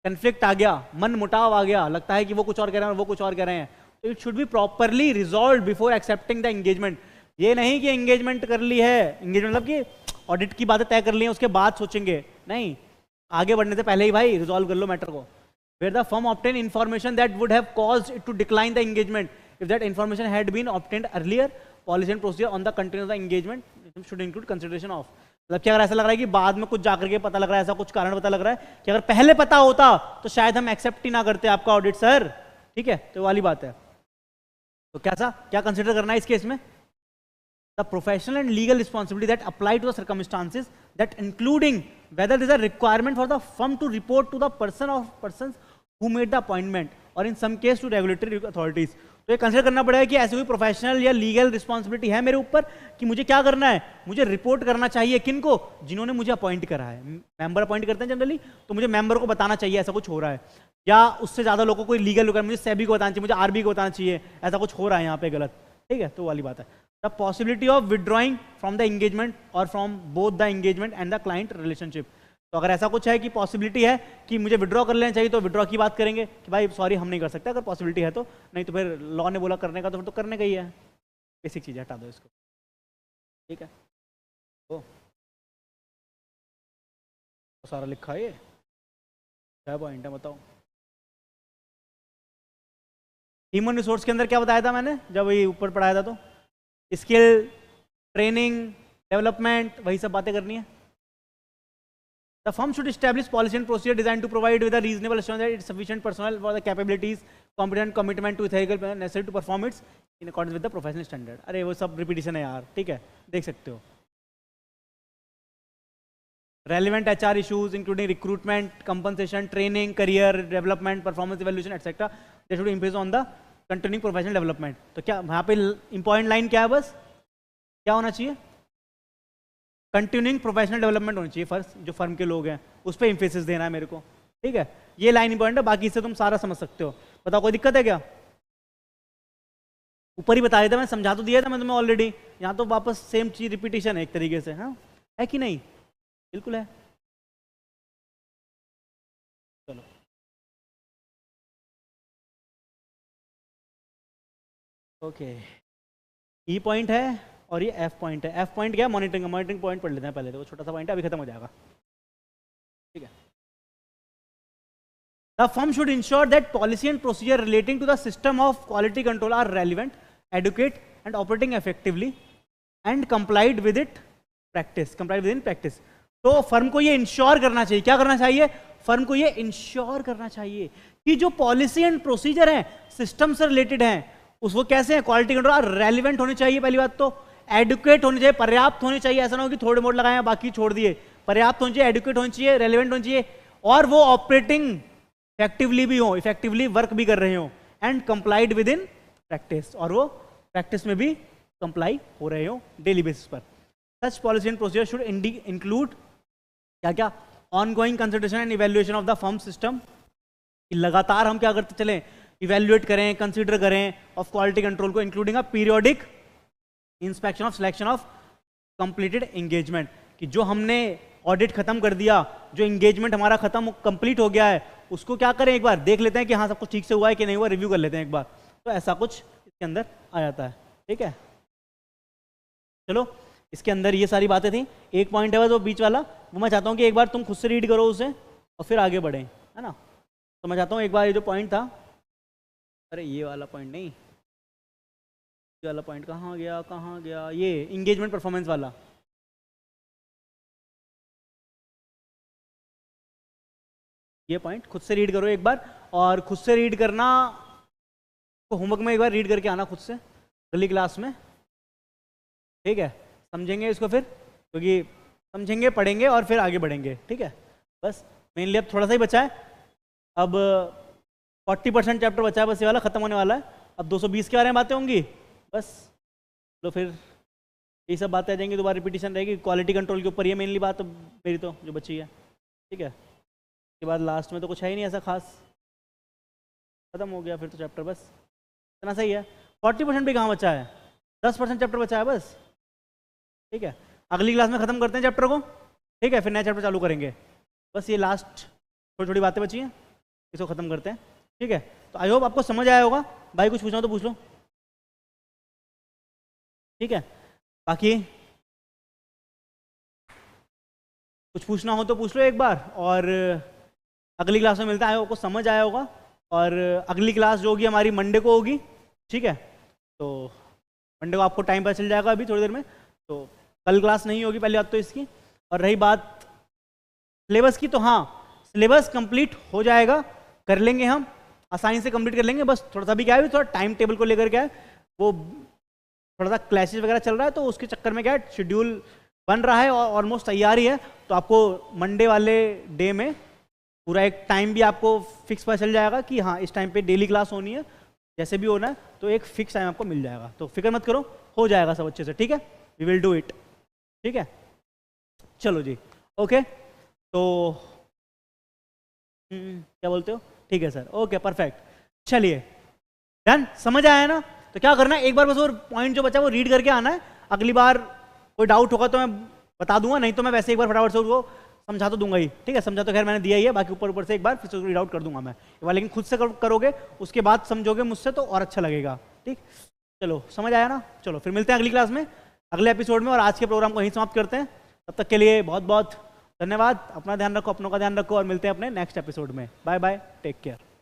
A: कंफ्लिक्ट आ गया, मन मुटाव आ गया, लगता है कि वो कुछ और कह रहे हैं और वो कुछ और कह रहे हैं, तो it should be properly resolve before accepting the engagement. ये नहीं कि एंगेजमेंट कर ली है, एंगेजमेंट मतलब कि ऑडिट की बातें तय कर ली है उसके बाद सोचेंगे, नहीं, आगे बढ़ने से पहले ही भाई रिजॉल्व कर लो मैटर को। Where the firm obtain information that would have caused it to decline the engagement, if that information had been obtained earlier, policy and procedure on the content of the engagement should include consideration of, मतलब कि अगर ऐसा लग रहा है कि बाद में कुछ जाकर के पता लग रहा है, ऐसा कुछ कारण पता लग रहा है कि अगर पहले पता होता तो शायद हम एक्सेप्ट ही ना करते आपका ऑडिट सर, ठीक है, तो वाली बात है। तो क्या कंसिडर करना है इस केस में, the professional and legal responsibility that apply to the circumstances that including whether this a requirement for the firm to report to the person who made the appointment और in some case to regulatory authorities. तो ये consider करना पड़ेगा कि ऐसी कोई professional या legal responsibility है मेरे ऊपर कि मुझे क्या करना है, मुझे रिपोर्ट करना चाहिए किनको, जिन्होंने मुझे अपॉइंट करा है, मेंबर अपॉइंट करते हैं जनरली, तो मुझे मेंबर को बताना चाहिए ऐसा कुछ हो रहा है, या उससे ज्यादा लोगों को कोई लीगल रिक्वायरमेंट, मुझे सेबी को बताना चाहिए, मुझे आरबी को बताना चाहिए, ऐसा कुछ हो रहा है यहाँ पे गलत, ठीक है, तो वाली बात है। The possibility of withdrawing from the engagement और from both the engagement and the client relationship, तो अगर ऐसा कुछ है कि पॉसिबिलिटी है कि मुझे विड्रॉ कर लेना चाहिए तो विड्रॉ की बात करेंगे कि भाई सॉरी हम नहीं कर सकते, अगर पॉसिबिलिटी है तो, नहीं तो फिर लॉ ने बोला करने का तो फिर तो करने का ही है, बेसिक चीज़ हटा दो इसको, ठीक है। तो सारा लिखा है ये, क्या पॉइंट है बताओ। ह्यूमन रिसोर्स के अंदर क्या बताया था मैंने जब ये ऊपर पढ़ाया था, तो स्किल, ट्रेनिंग, डेवलपमेंट, वही सब बातें करनी है। The firm should establish policy and procedure designed to provide with a reasonable assurance that it's sufficient personnel for the capabilities, competent commitment to ethical necessary to perform it in accordance with the professional standard. अरे वो सब repetition है यार, ठीक है, देख सकते हो. Relevant HR issues including recruitment, compensation, training, career development, performance evaluation, etc. They should impress on the continuing professional development. तो क्या यहाँ पे important line क्या है, बस क्या होना चाहिए? कंटिन्यूइंग प्रोफेशनल डेवलपमेंट होनी चाहिए फर्स्ट, जो फर्म के लोग हैं उस पर इंफेसिस देना है मेरे को, ठीक है. ये लाइन इंपॉर्टेंट है, बाकी इससे तुम सारा समझ सकते हो. बताओ कोई दिक्कत है क्या? ऊपर ही बता दिया था, मैं समझा तो दिया था मैं तुम्हें ऑलरेडी. यहाँ तो वापस सेम चीज रिपीटिशन है एक तरीके से, हाँ है कि नहीं? बिल्कुल है. चलो ओके, ई पॉइंट है और ये एफ पॉइंट है. एफ पॉइंट क्या है? मॉनिटरिंग. मॉनिटरिंग पॉइंट पढ़ लेते हैं पहले, तो वो छोटा सा पॉइंट है, अभी खत्म हो जाएगा, ठीक है. The firm should ensure that policy and procedure relating to the system of quality control are relevant, adequate and operating effectively and complied with it practice, complied with in practice. तो firm को ये ensure करना चाहिए. क्या करना चाहिए? Firm को ये इंश्योर करना चाहिए कि जो पॉलिसी एंड प्रोसीजर है सिस्टम से रिलेटेड हैं, उसको कैसे है, क्वालिटी कंट्रोल रेलिवेंट होनी चाहिए. पहली बात तो एडुकेट होनी चाहिए, पर्याप्त होनी चाहिए. ऐसा ना हो कि थोड़े मोड़ लगाए बाकी छोड़ दिए. पर्याप्त होनी चाहिए, एडुकेट होनी चाहिए, रेलिवेंट होनी चाहिए, और वो ऑपरेटिंग इफेक्टिवली भी हो, इफेक्टिवली वर्क भी कर रहे हो, and complied with in practice, और वो प्रैक्टिस में भी कंप्लाई हो रहे हो डेली बेसिस पर. Such policy and procedure should include क्या क्या? Ongoing consideration and evaluation of the firm system. लगातार हम क्या करते चलें, इवेल्युएट करें, कंसिडर करें ऑफ क्वालिटी कंट्रोल को, including a periodic inspection of selection of completed engagement. कि जो हमने ऑडिट खत्म कर दिया, जो एंगेजमेंट हमारा खत्म कंप्लीट हो गया है, उसको क्या करें, एक बार देख लेते हैं कि हाँ सब कुछ ठीक से हुआ है कि नहीं हुआ, रिव्यू कर लेते हैं एक बार. तो ऐसा कुछ इसके अंदर आ जाता है, ठीक है. चलो इसके अंदर ये सारी बातें थी. एक पॉइंट है बस वो बीच वाला, वो मैं चाहता हूँ कि एक बार तुम खुद से रीड करो उसे और फिर आगे बढ़ें, है ना. तो मैं चाहता हूँ एक बार ये जो पॉइंट था, अरे ये वाला पॉइंट नहीं, ये वाला पॉइंट कहाँ गया, ये इंगेजमेंट परफॉर्मेंस वाला. ये पॉइंट खुद से रीड करो एक बार, और खुद से रीड करना तो होमवर्क में एक बार रीड करके आना खुद से अगली क्लास में, ठीक है. समझेंगे इसको फिर, क्योंकि समझेंगे, पढ़ेंगे और फिर आगे बढ़ेंगे, ठीक है. बस मेनली अब थोड़ा सा ही बचा है, अब 40% चैप्टर बचा है, बस ये वाला खत्म होने वाला है. अब 220 के बारे में बातें होंगी बस. तो फिर ये सब बातें आ जाएंगी, दोबारा रिपीटिशन रहेगी. क्वालिटी कंट्रोल के ऊपर ये मेनली बात मेरी तो जो बची है, ठीक है. उसके बाद लास्ट में तो कुछ है ही नहीं ऐसा खास, खत्म हो गया फिर तो चैप्टर, बस इतना सही है. 40% भी कहाँ बचा है, 10% चैप्टर बचा है बस, ठीक है. अगली क्लास में खत्म करते हैं चैप्टर को, ठीक है, फिर नया चैप्टर चालू करेंगे. बस ये लास्ट थोड़ी थोड़ी बातें बची हैं, इसको खत्म करते हैं, ठीक है. तो आई होप आपको समझ आया होगा. भाई कुछ पूछना हो तो पूछ लो, ठीक है. बाकी कुछ पूछना हो तो पूछ लो एक बार, और अगली क्लास में मिलता है. आपको समझ आया होगा, और अगली क्लास जो होगी हमारी मंडे को होगी, ठीक है. तो मंडे को आपको टाइम पता चल जाएगा अभी थोड़ी देर में. तो कल क्लास नहीं होगी पहली बात तो इसकी. और रही बात सिलेबस की, तो हाँ सिलेबस कंप्लीट हो जाएगा, कर लेंगे हम, आसानी से कंप्लीट कर लेंगे. बस थोड़ा सा भी क्या है, थोड़ा टाइम टेबल को लेकर क्या है, वो थोड़ा सा क्लैशेस वगैरह चल रहा है, तो उसके चक्कर में क्या है, शेड्यूल बन रहा है और ऑलमोस्ट तैयार ही है. तो आपको मंडे वाले डे में पूरा एक टाइम भी आपको फिक्स पता चल जाएगा कि हाँ इस टाइम पे डेली क्लास होनी है, जैसे भी होना है, तो एक फिक्स टाइम आपको मिल जाएगा. तो फिक्र मत करो, हो जाएगा सब अच्छे से, ठीक है. वी विल डू इट, ठीक है. चलो जी, ओके. तो क्या बोलते हो, ठीक है सर, ओके परफेक्ट. चलिए डन, समझ आया ना. तो क्या करना है, एक बार बस और पॉइंट जो बचा वो रीड करके आना है. अगली बार कोई डाउट होगा तो मैं बता दूंगा, नहीं तो मैं वैसे एक बार फटाफट से उसको समझा तो दूंगा ही, ठीक है. समझा तो खैर मैंने दिया ही है, बाकी ऊपर ऊपर से एक बार फिर से रीड आउट कर दूंगा मैं एक बार, लेकिन खुद से करोगे उसके बाद समझोगे मुझसे तो और अच्छा लगेगा, ठीक. चलो समझ आया ना. चलो फिर मिलते हैं अगली क्लास में, अगले एपिसोड में, और आज के प्रोग्राम को यहीं समाप्त करते हैं. तब तक के लिए बहुत बहुत धन्यवाद. अपना ध्यान रखो, अपनों का ध्यान रखो, और मिलते हैं अपने नेक्स्ट एपिसोड में. Bye bye, take care.